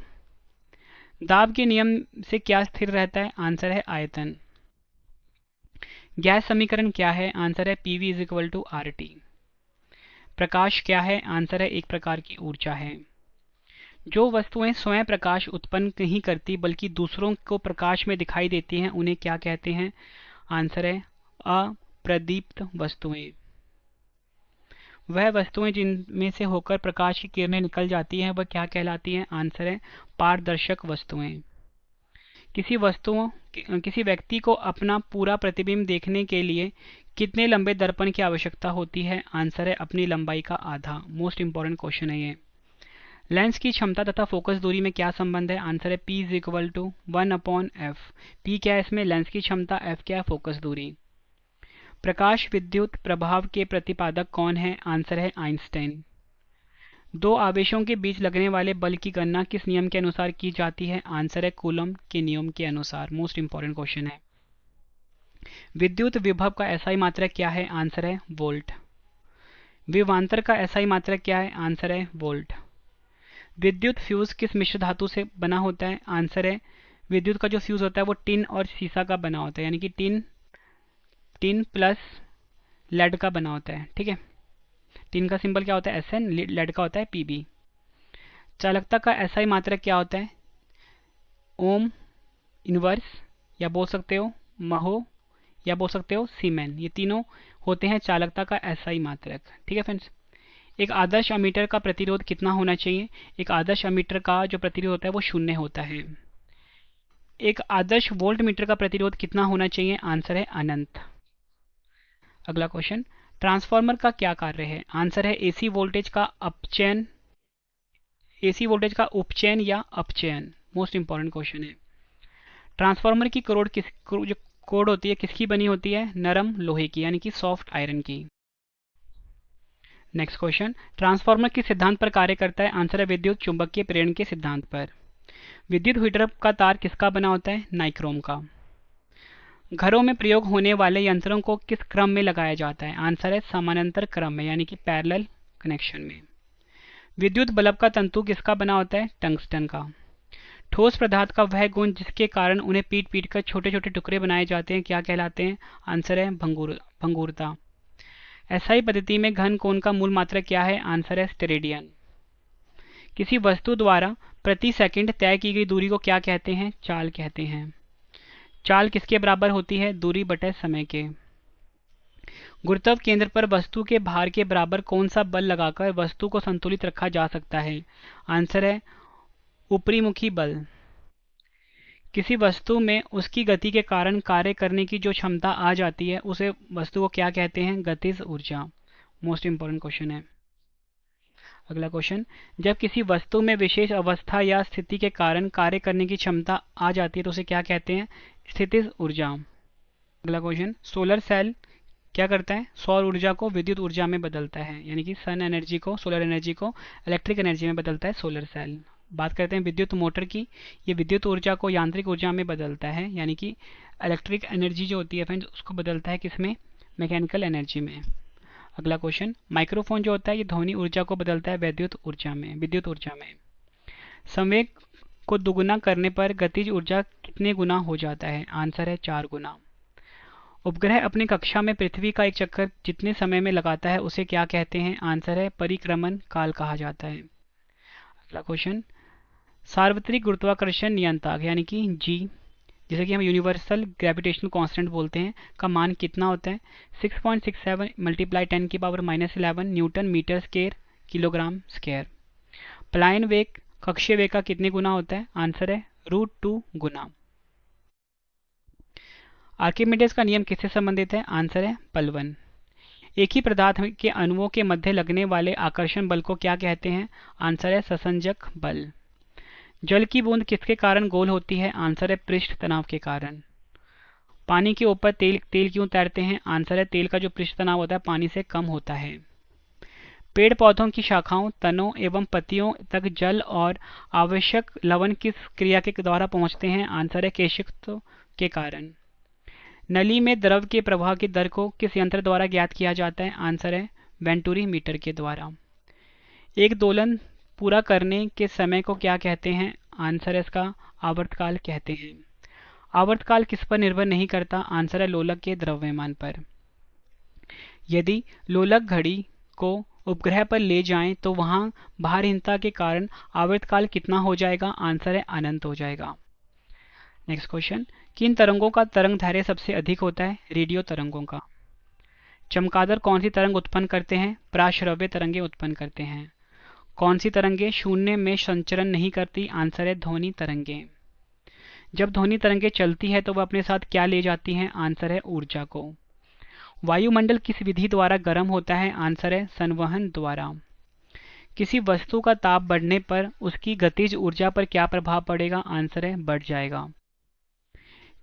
दाब के नियम से क्या स्थिर रहता है? आंसर है आयतन। गैस समीकरण क्या है? आंसर है PV = RT। प्रकाश क्या है? आंसर है एक प्रकार की ऊर्जा है। जो वस्तुएं स्वयं प्रकाश उत्पन्न नहीं करती बल्कि दूसरों को प्रकाश में दिखाई देती हैं, उन्हें क्या कहते हैं? आंसर है अप्रदीप्त वस्तुएं। वह वस्तुएं जिनमें से होकर प्रकाश की किरणें निकल जाती हैं वह क्या कहलाती हैं? आंसर है पारदर्शक वस्तुएं। किसी व्यक्ति को अपना पूरा प्रतिबिंब देखने के लिए कितने लंबे दर्पण की आवश्यकता होती है? आंसर है अपनी लंबाई का आधा। मोस्ट इंपॉर्टेंट क्वेश्चन है ये। लेंस की क्षमता तथा फोकस दूरी में क्या संबंध है? आंसर है P = 1/f। P क्या है इसमें? लेंस की क्षमता, F क्या है? फोकस दूरी। प्रकाश विद्युत प्रभाव के प्रतिपादक कौन है? आंसर है आइंस्टाइन। दो आवेशों के बीच लगने वाले बल की गणना किस नियम के अनुसार की जाती है? आंसर है कूलम्ब के नियम के अनुसार। मोस्ट इंपॉर्टेंट क्वेश्चन है। विद्युत विभव का एसआई मात्रक क्या है? आंसर है वोल्ट। विभवांतर का एसआई मात्रक क्या है? आंसर है वोल्ट। विद्युत फ्यूज किस मिश्र धातु से बना होता है? आंसर है विद्युत का जो फ्यूज होता है वो टिन और सीसा का बना होता है, यानी कि टिन प्लस लेड का बना होता है। ठीक है, टिन का सिंबल क्या होता है? एसएन, लेड का होता है पीबी। चालकता का एसआई मात्रक क्या होता है? ओम इनवर्स, या बोल सकते हो महो, या बोल सकते हो सीमेन। ये तीनों होते हैं चालकता का एसआई मात्रक। ठीक है फ्रेंड्स। एक आदर्श अमीटर का प्रतिरोध कितना होना चाहिए? एक आदर्श अमीटर का जो प्रतिरोध होता है वो 0 होता है। एक आदर्श वोल्ट मीटर का प्रतिरोध कितना होना चाहिए? आंसर है अनंत। अगला क्वेश्चन, ट्रांसफार्मर का क्या कार्य है? आंसर है एसी वोल्टेज का अपचयन, एसी वोल्टेज का उपचयन या अपचयन। मोस्ट इंपॉर्टेंट क्वेश्चन है। ट्रांसफार्मर की जो कोड होती है किसकी बनी होती है? नरम लोहे की, यानी कि सॉफ्ट आयरन की। नेक्स्ट क्वेश्चन, ट्रांसफार्मर किस सिद्धांत पर कार्य करता है? आंसर है विद्युत चुंबकीय प्रेरण के सिद्धांत पर। विद्युत हीटर का तार किसका बना होता है? नाइक्रोम का। घरों में प्रयोग होने वाले यंत्रों को किस क्रम में लगाया जाता है? आंसर है समानांतर क्रम में, यानी कि पैरेलल कनेक्शन में। विद्युत बल्ब का तंतु किसका बना होता है? टंगस्टन का। ठोस पदार्थ का वह गुण जिसके कारण उन्हें पीट पीट कर छोटे छोटे टुकड़े बनाए जाते हैं क्या कहलाते हैं? आंसर है भंगुरता। एसआई पद्धति में घन कोण का मूल मात्रक क्या है? आंसर है स्टेरेडियन। किसी वस्तु द्वारा प्रति सेकंड तय की गई दूरी को क्या कहते हैं? चाल कहते हैं। चाल किसके बराबर होती है? दूरी बटे समय के। गुरुत्व केंद्र पर वस्तु के भार के बराबर कौन सा बल लगाकर वस्तु को संतुलित रखा जा सकता है? आंसर है ऊपरीमुखी बल। किसी वस्तु में उसकी गति के कारण कार्य करने की जो क्षमता आ जाती है उसे वस्तु को क्या कहते हैं? गतिज ऊर्जा। मोस्ट इंपॉर्टेंट क्वेश्चन है। अगला क्वेश्चन, जब किसी वस्तु में विशेष अवस्था या स्थिति के कारण कार्य करने की क्षमता आ जाती है तो उसे क्या कहते हैं? स्थितिज ऊर्जा। अगला क्वेश्चन, सोलर सेल क्या करता है? सौर ऊर्जा को विद्युत ऊर्जा में बदलता है, यानी कि सन एनर्जी को, सोलर एनर्जी को इलेक्ट्रिक एनर्जी में बदलता है सोलर सेल। बात करते हैं विद्युत मोटर की। ये विद्युत ऊर्जा को यांत्रिक ऊर्जा में बदलता है, यानी कि इलेक्ट्रिक एनर्जी जो होती है फ्रेंड्स उसको बदलता है किसमें? मैकेनिकल एनर्जी में। अगला क्वेश्चन, माइक्रोफोन जो होता है ये ध्वनि ऊर्जा को बदलता है विद्युत ऊर्जा में। संवेग को दुगुना करने पर गतिज ऊर्जा कितने गुना हो जाता है? आंसर है 4 गुना। उपग्रह अपनी कक्षा में पृथ्वी का एक चक्कर जितने समय में लगाता है उसे क्या कहते हैं? आंसर है परिक्रमण काल कहा जाता है। अगला क्वेश्चन, सार्वत्रिक गुरुत्वाकर्षण नियंत्रक यानी कि जी, जिसे कि हम यूनिवर्सल ग्रेविटेशनल कांस्टेंट बोलते हैं, का मान कितना होता है? 6.67 multiply 10⁻⁻11 newton metre square kilogram square. पलायन वेग कक्षीय वेग का कितने गुना होता है? आंसर है √2 गुना। आर्किमिडीज का नियम किससे संबंधित है? आंसर है पलवन। एक ही पदार्थ के अणुओं के मध्य लगने वाले आकर्षण बल को क्या कहते हैं? आंसर है ससंजक बल। जल की बूंद किसके कारण गोल होती है? आंसर है पृष्ठ तनाव के कारण। पानी के ऊपर तेल क्यों तैरते हैं? आंसर है तेल का जो पृष्ठ तनाव होता है पानी से कम होता है। पेड़ पौधों की शाखाओं, तनों एवं पत्तियों तक जल और आवश्यक लवण किस क्रिया के द्वारा पहुंचते हैं? आंसर है केशित्व के कारण। नली में द्रव के प्रवाह की दर को किस यंत्र द्वारा ज्ञात किया जाता है? आंसर है वेंटुरी मीटर के द्वारा। एक दोलन पूरा करने के समय को क्या कहते हैं? आंसर है इसका आवर्तकाल कहते हैं। आवर्तकाल किस पर निर्भर नहीं करता? आंसर है लोलक के द्रव्यमान पर। यदि लोलक घड़ी को उपग्रह पर ले जाएं तो वहां भारहीनता के कारण आवर्तकाल कितना हो जाएगा? आंसर है अनंत हो जाएगा। नेक्स्ट क्वेश्चन, किन तरंगों का तरंग दैर्घ्य सबसे अधिक होता है? रेडियो तरंगों का। चमगादड़ कौन सी तरंग उत्पन्न करते हैं? प्राश्रव्य तरंगें उत्पन्न करते हैं। कौन सी तरंगें शून्य में संचरण नहीं करती? आंसर है ध्वनि तरंगें। जब ध्वनि तरंगें चलती है तो वह अपने साथ क्या ले जाती हैं? आंसर है ऊर्जा को। वायुमंडल किस विधि द्वारा गर्म होता है? आंसर है संवहन द्वारा। किसी वस्तु का ताप बढ़ने पर उसकी गतिज ऊर्जा पर क्या प्रभाव पड़ेगा? आंसर है बढ़ जाएगा।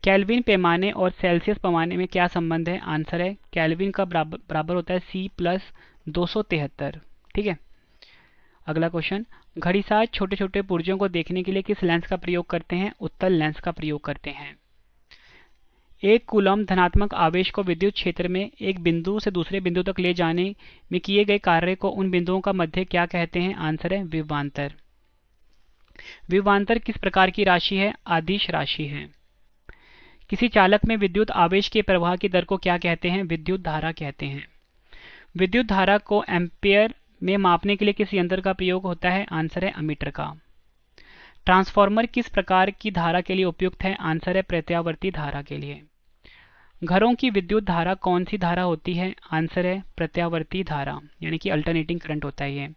केल्विन पैमाने और सेल्सियस पैमाने में क्या संबंध है? आंसर है केल्विन का बराबर होता है C + 273। ठीक है। अगला क्वेश्चन, घड़ीसाज छोटे छोटे पुर्जों को देखने के लिए किस लेंस का प्रयोग करते हैं? उत्तल लेंस का प्रयोग करते हैं। एक कूलम धनात्मक आवेश को विद्युत क्षेत्र में एक बिंदु से दूसरे बिंदु तक ले जाने में किए गए कार्य को उन बिंदुओं का मध्य क्या कहते हैं? आंसर है विभवांतर। विभवांतर किस प्रकार की राशि है? अदिश राशि है। किसी चालक में विद्युत आवेश के प्रवाह की दर को क्या कहते हैं? विद्युत धारा कहते हैं। विद्युत धारा को एम्पियर में मापने के लिए किस यंत्र का प्रयोग होता है? आंसर है अमीटर का। ट्रांसफार्मर किस प्रकार की धारा के लिए उपयुक्त है? आंसर है प्रत्यावर्ती धारा के लिए। घरों की विद्युत धारा कौन सी धारा होती है? आंसर है प्रत्यावर्ती धारा, यानी कि अल्टरनेटिंग करंट होता है ये।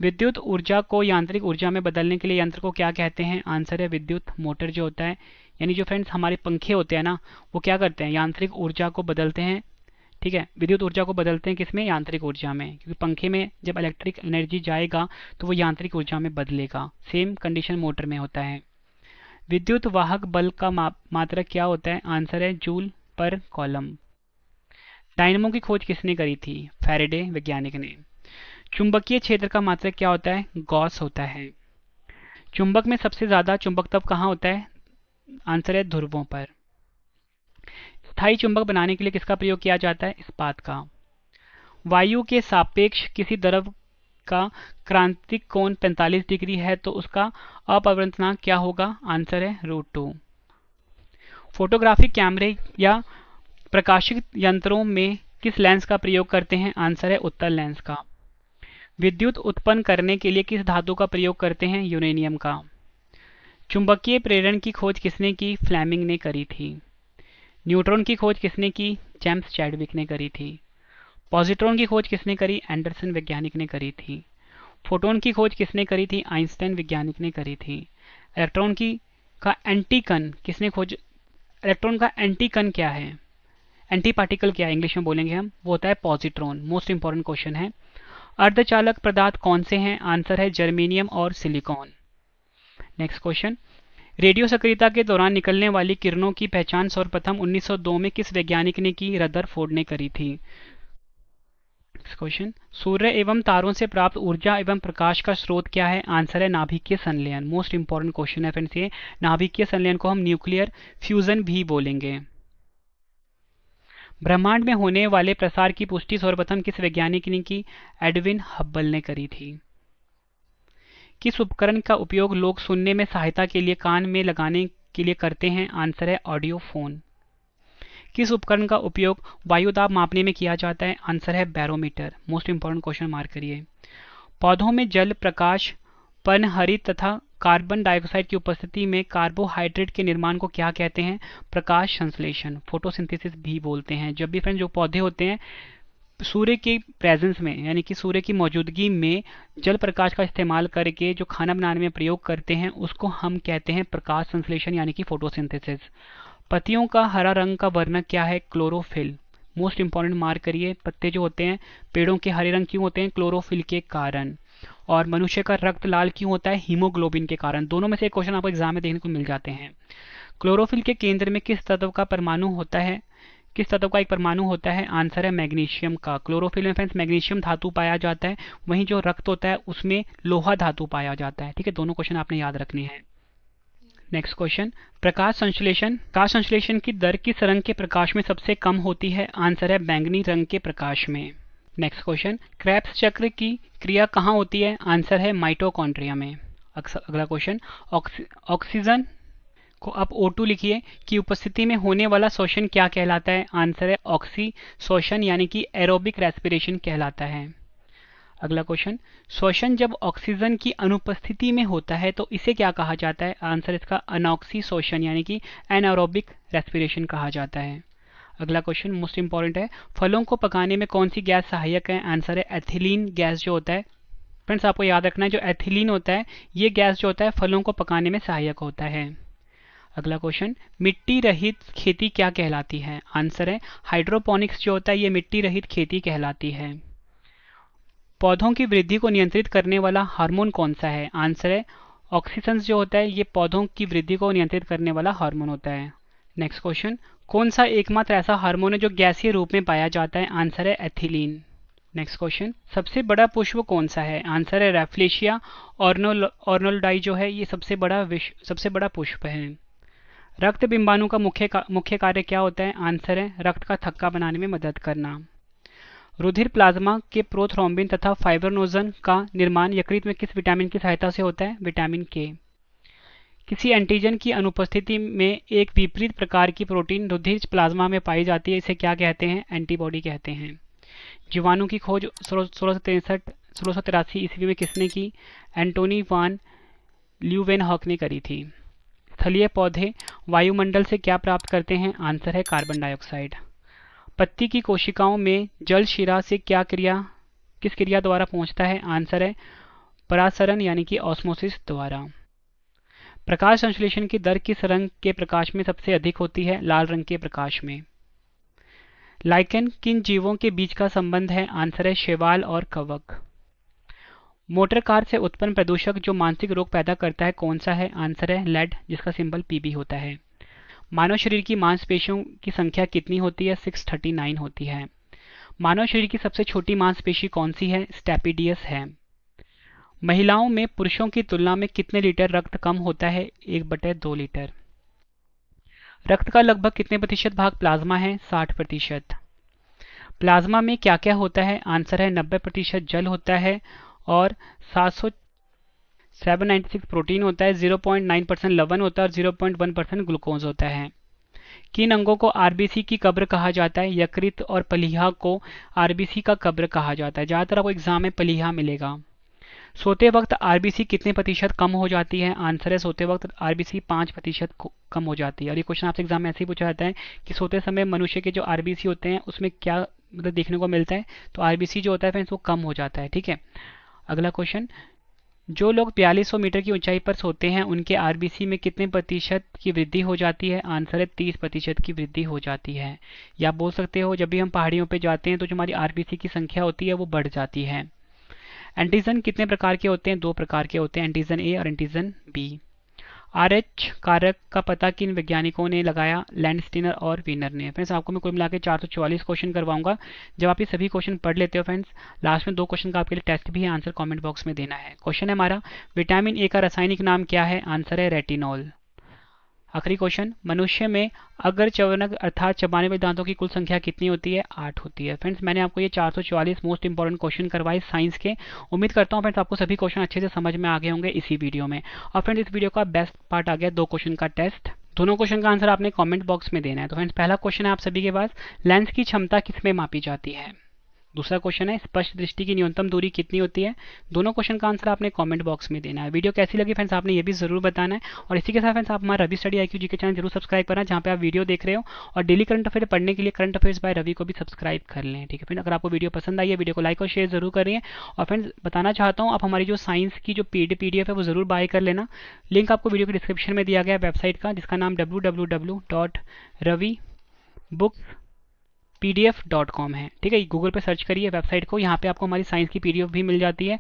विद्युत ऊर्जा को यांत्रिक ऊर्जा में बदलने के लिए यंत्र को क्या कहते हैं? आंसर है विद्युत मोटर जो होता है, यानी जो फ्रेंड्स हमारे पंखे होते हैं ना, वो क्या करते हैं? यांत्रिक ऊर्जा को बदलते हैं। ठीक है, विद्युत ऊर्जा को बदलते हैं किसमें? यांत्रिक ऊर्जा में, क्योंकि पंखे में जब इलेक्ट्रिक एनर्जी जाएगा तो वो यांत्रिक ऊर्जा में बदलेगा। सेम कंडीशन मोटर में होता है। विद्युत वाहक बल का मात्रक क्या होता है? आंसर है जूल पर कॉलम। डायनमो की खोज किसने करी थी? फैराडे वैज्ञानिक ने। चुंबकीय क्षेत्र का मात्रक क्या होता है? गॉस होता है। चुंबक में सबसे ज्यादा चुंबकत्व कहाँ होता है? आंसर है ध्रुवों पर। स्थायी चुंबक बनाने के लिए किसका प्रयोग किया जाता है? इस्पात का। वायु के सापेक्ष किसी द्रव का क्रांतिक कोण 45 डिग्री है तो उसका अपवर्तनांक क्या होगा? आंसर है √2। फोटोग्राफिक कैमरे या प्रकाशित यंत्रों में किस लेंस का प्रयोग करते हैं? आंसर है उत्तल लेंस का। विद्युत उत्पन्न करने के लिए किस धातु का प्रयोग करते हैं? यूरेनियम का। चुंबकीय प्रेरण की खोज किसने की? फ्लेमिंग ने करी थी। न्यूट्रॉन की खोज किसने की? जेम्स चैडविक ने करी थी। पॉजिट्रॉन की खोज किसने करी? एंडरसन वैज्ञानिक ने करी थी। फोटोन की खोज किसने करी थी? आइंस्टाइन वैज्ञानिक ने करी थी। इलेक्ट्रॉन की का एंटीकन किसने खोज? इलेक्ट्रॉन का एंटीकन क्या है? एंटी पार्टिकल क्या है इंग्लिश में बोलेंगे हम? वो होता है पॉजिट्रॉन। मोस्ट इंपॉर्टेंट क्वेश्चन है। अर्धचालक पदार्थ कौन से हैं? आंसर है जर्मेनियम और सिलिकॉन। नेक्स्ट क्वेश्चन, रेडियो सक्रियता के दौरान निकलने वाली किरणों की पहचान सर्वप्रथम 1902 में किस वैज्ञानिक ने की? रदरफोर्ड ने करी थी। नेक्स्ट क्वेश्चन, सूर्य एवं तारों से प्राप्त ऊर्जा एवं प्रकाश का स्रोत क्या है? आंसर है नाभिकीय संलयन। मोस्ट इंपॉर्टेंट क्वेश्चन है फ्रेंड्स ये। नाभिकीय संलयन को हम न्यूक्लियर फ्यूजन भी बोलेंगे। ब्रह्मांड में होने वाले प्रसार की पुष्टि सर्वप्रथम किस वैज्ञानिक ने की? एडविन हब्बल ने करी थी। किस उपकरण का उपयोग लोग सुनने में सहायता के लिए कान में लगाने के लिए करते हैं? आंसर है ऑडियो फोन। किस उपकरण का उपयोग वायुदाब मापने में किया जाता है? आंसर है barometer. Most important question mark करिए। पौधों में जल, प्रकाश, पनहरित तथा कार्बन डाइऑक्साइड की उपस्थिति में कार्बोहाइड्रेट के निर्माण को क्या कहते हैं? प्रकाश संश्लेषण, फोटोसिंथेसिस भी बोलते हैं। जब भी फ्रेंड्स जो पौधे होते हैं सूर्य के प्रेजेंस में, यानी कि सूर्य की मौजूदगी में जल प्रकाश का इस्तेमाल करके जो खाना बनाने में प्रयोग करते हैं उसको हम कहते हैं प्रकाश संश्लेषण, यानी कि फोटोसिंथेसिस। पत्तियों का हरा रंग का वर्णक क्या है? क्लोरोफिल। मोस्ट इंपॉर्टेंट मार्क करिए। पत्ते जो होते हैं पेड़ों के हरे रंग क्यों होते हैं? क्लोरोफिल के कारण। और मनुष्य का रक्त लाल क्यों होता है? हीमोग्लोबिन के कारण। दोनों में से एक क्वेश्चन आपको एग्जाम में देखने को मिल जाते हैं। क्लोरोफिल के केंद्र में किस तत्व का परमाणु होता है? किस तत्व का एक परमाणु होता है? आंसर है मैग्नीशियम का। क्लोरोफिल में फ्रेंड्स मैग्नीशियम धातु पाया जाता है, वहीं जो रक्त होता है उसमें लोहा धातु पाया जाता है। ठीक है, दोनों क्वेश्चन आपने याद रखने हैं। नेक्स्ट क्वेश्चन, प्रकाश संश्लेषण की दर किस रंग के प्रकाश में सबसे कम होती है? आंसर है बैंगनी रंग के प्रकाश में। नेक्स्ट क्वेश्चन, क्रेब्स चक्र की क्रिया कहाँ होती है? आंसर है माइटोकॉन्ड्रिया में। अगला क्वेश्चन, ऑक्सीजन को आप O2 लिखिए कि उपस्थिति में होने वाला शोषण क्या कहलाता है? आंसर है ऑक्सीशोषण, यानी कि एरोबिक रेस्पिरेशन कहलाता है। अगला क्वेश्चन, श्वसन जब ऑक्सीजन की अनुपस्थिति में होता है तो इसे क्या कहा जाता है? आंसर इसका अनॉक्सीशोषण, यानी कि एनारोबिक रेस्पिरेशन कहा जाता है। अगला क्वेश्चन मोस्ट इंपॉर्टेंट है, फलों को पकाने में कौन सी गैस सहायक है? आंसर है एथिलीन गैस जो होता है। फ्रेंड्स आपको याद रखना है जो एथिलीन होता है ये गैस जो होता है फलों को पकाने में सहायक होता है। अगला क्वेश्चन, मिट्टी रहित खेती क्या कहलाती है? आंसर है हाइड्रोपोनिक्स जो होता है ये मिट्टी रहित खेती कहलाती है। पौधों की वृद्धि को नियंत्रित करने वाला हार्मोन कौन सा है? आंसर है ऑक्सीजन जो होता है ये पौधों की वृद्धि को नियंत्रित करने वाला हार्मोन होता है। नेक्स्ट क्वेश्चन, कौन सा एकमात्र ऐसा हार्मोन है जो गैसीय रूप में पाया जाता है? आंसर है एथिलीन। नेक्स्ट क्वेश्चन, सबसे बड़ा पुष्प कौन सा है? आंसर है रैफ्लेशिया ऑर्नोल्डाई जो है ये सबसे बड़ा पुष्प है। रक्त बिंबाणु का मुख्य कार्य क्या होता है? आंसर है रक्त का थक्का बनाने में मदद करना। रुधिर प्लाज्मा के प्रोथ्रोम्बिन तथा फाइब्रोनोजन का निर्माण यकृत में किस विटामिन की सहायता से होता है? विटामिन के। किसी एंटीजन की अनुपस्थिति में एक विपरीत प्रकार की प्रोटीन रुधिर प्लाज्मा में पाई जाती है, इसे क्या कहते हैं? एंटीबॉडी कहते हैं। जीवाणु की खोज 1683 ईस्वी में किसने की? एंटोनी वान ल्यूवेनहॉक ने करी थी। स्थलीय पौधे वायुमंडल से क्या प्राप्त करते हैं? आंसर है कार्बन डाइऑक्साइड। पत्ती की कोशिकाओं में जल शिरा से किस क्रिया द्वारा पहुंचता है? आंसर है परासरण यानी कि ऑस्मोसिस द्वारा। प्रकाश संश्लेषण की दर किस रंग के प्रकाश में सबसे अधिक होती है? लाल रंग के प्रकाश में। लाइकेन किन जीवों के बीच का संबंध है? आंसर है शैवाल और कवक। मोटर कार से उत्पन्न प्रदूषक जो मानसिक रोग पैदा करता है कौन सा है? आंसर है लेड, जिसका सिंबल पीबी होता है। मानव शरीर की मांसपेशियों की संख्या कितनी होती है? 639 होती है। मानव शरीर की सबसे छोटी मांसपेशी कौन सी है? स्टेपिडियस है। महिलाओं में पुरुषों की तुलना में कितने लीटर रक्त कम होता है? 1/2 लीटर। रक्त का लगभग कितने प्रतिशत भाग प्लाज्मा है? 60%। प्लाज्मा में क्या क्या होता है? आंसर है 90% जल होता है और 796 प्रोटीन होता है, 0.9% लवण होता है और 0.1% ग्लूकोज होता है। किन अंगों को आरबीसी की कब्र कहा जाता है? यकृत और प्लीहा को आरबीसी का कब्र कहा जाता है। ज़्यादातर आपको एग्जाम में प्लीहा मिलेगा। सोते वक्त आरबीसी कितने प्रतिशत कम हो जाती है? आंसर है सोते वक्त आरबीसी 5% कम हो जाती है। और ये क्वेश्चन आपसे एग्जाम में ऐसे ही पूछा जाता है कि सोते समय मनुष्य के जो आरबीसी होते हैं उसमें क्या मतलब देखने को मिलता है? तो आरबीसी जो होता है फ्रेंड्स वो कम हो जाता है। ठीक है, अगला क्वेश्चन, जो लोग 4200 मीटर की ऊंचाई पर सोते हैं उनके आरबीसी में कितने प्रतिशत की वृद्धि हो जाती है? आंसर है 30% की वृद्धि हो जाती है। या आप बोल सकते हो जब भी हम पहाड़ियों पर जाते हैं तो जो हमारी आरबीसी की संख्या होती है वो बढ़ जाती है। एंटीजन कितने प्रकार के होते हैं? 2 प्रकार के होते हैं, एंटीजन ए और एंटीजन बी। आरएच कारक का पता किन वैज्ञानिकों ने लगाया? लैंडस्टीनर और वीनर ने। फ्रेंड्स आपको मैं कुल मिला के 444 क्वेश्चन करवाऊंगा। जब आप ये सभी क्वेश्चन पढ़ लेते हो फ्रेंड्स, लास्ट में 2 क्वेश्चन का आपके लिए टेस्ट भी है, आंसर कमेंट बॉक्स में देना है। क्वेश्चन है हमारा, विटामिन ए का रासायनिक नाम क्या है? आंसर है रेटिनॉल। आखिरी क्वेश्चन, मनुष्य में अगर चवनक अर्थात चबाने वाले दांतों की कुल संख्या कितनी होती है? 8 होती है। फ्रेंड्स मैंने आपको ये 444 मोस्ट इंपॉर्टेंट क्वेश्चन करवाए साइंस के। उम्मीद करता हूँ फ्रेंड्स आपको सभी क्वेश्चन अच्छे से समझ में आ गए होंगे इसी वीडियो में। और फ्रेंड्स इस वीडियो का बेस्ट पार्ट आ गया 2 क्वेश्चन का टेस्ट। दोनों क्वेश्चन का आंसर आपने कमेंट बॉक्स में देना है। तो फ्रेंड्स पहला क्वेश्चन है आप सभी के पास, लेंस की क्षमता किसमें मापी जाती है? दूसरा क्वेश्चन है स्पष्ट दृष्टि की न्यूनतम दूरी कितनी होती है? दोनों क्वेश्चन का आंसर आपने कमेंट बॉक्स में देना है। वीडियो कैसी लगी फ्रेंड्स आपने ये भी जरूर बताना है। और इसी के साथ फ्रेंड्स आप हमारा रवि स्टडी IQ जी के चैनल जरूर सब्सक्राइब करना जहाँ पे आप वीडियो देख रहे हो। और डेली करंट अफेयर पढ़ने के लिए करंट अफेयर्स बाय रवि को भी सब्सक्राइब कर लें। ठीक है फ्रेंड, अगर आपको वीडियो पसंद आई है वीडियो को लाइक और शेयर जरूर करिए। और फ्रेंड्स बताना चाहता हूँ आप हमारी जो साइंस की जो PDF है वो जरूर बाय कर लेना। लिंक आपको वीडियो के डिस्क्रिप्शन में दिया गया है वेबसाइट का, जिसका नाम www.ravibooks.pdf.com है। ठीक है, गूगल पे सर्च करिए वेबसाइट को, यहाँ पे आपको हमारी साइंस की PDF भी मिल जाती है।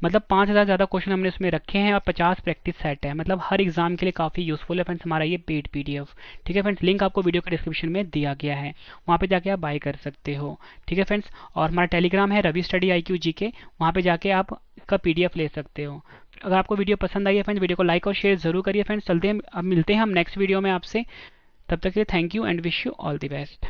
मतलब 5000 ज़्यादा क्वेश्चन हमने उसमें रखे हैं और 50 प्रैक्टिस सेट है। मतलब हर एग्जाम के लिए काफ़ी यूजफुल है फ्रेंड्स हमारा ये पेड PDF। ठीक है फ्रेंड्स, लिंक आपको वीडियो के डिस्क्रिप्शन में दिया गया है, वहाँ पे जाके आप बाय कर सकते हो। ठीक है फ्रेंड्स, और हमारा टेलीग्राम है रवि स्टडी IQ GK, वहाँ पे जाके आप इसका PDF ले सकते हो। अगर आपको वीडियो पसंद आई है फ्रेंड्स वीडियो को लाइक और शेयर जरूर करिए। फ्रेंड्स चलते हैं, अब मिलते हैं हम नेक्स्ट वीडियो में आपसे। तब तक के लिए thank you and wish you all the best.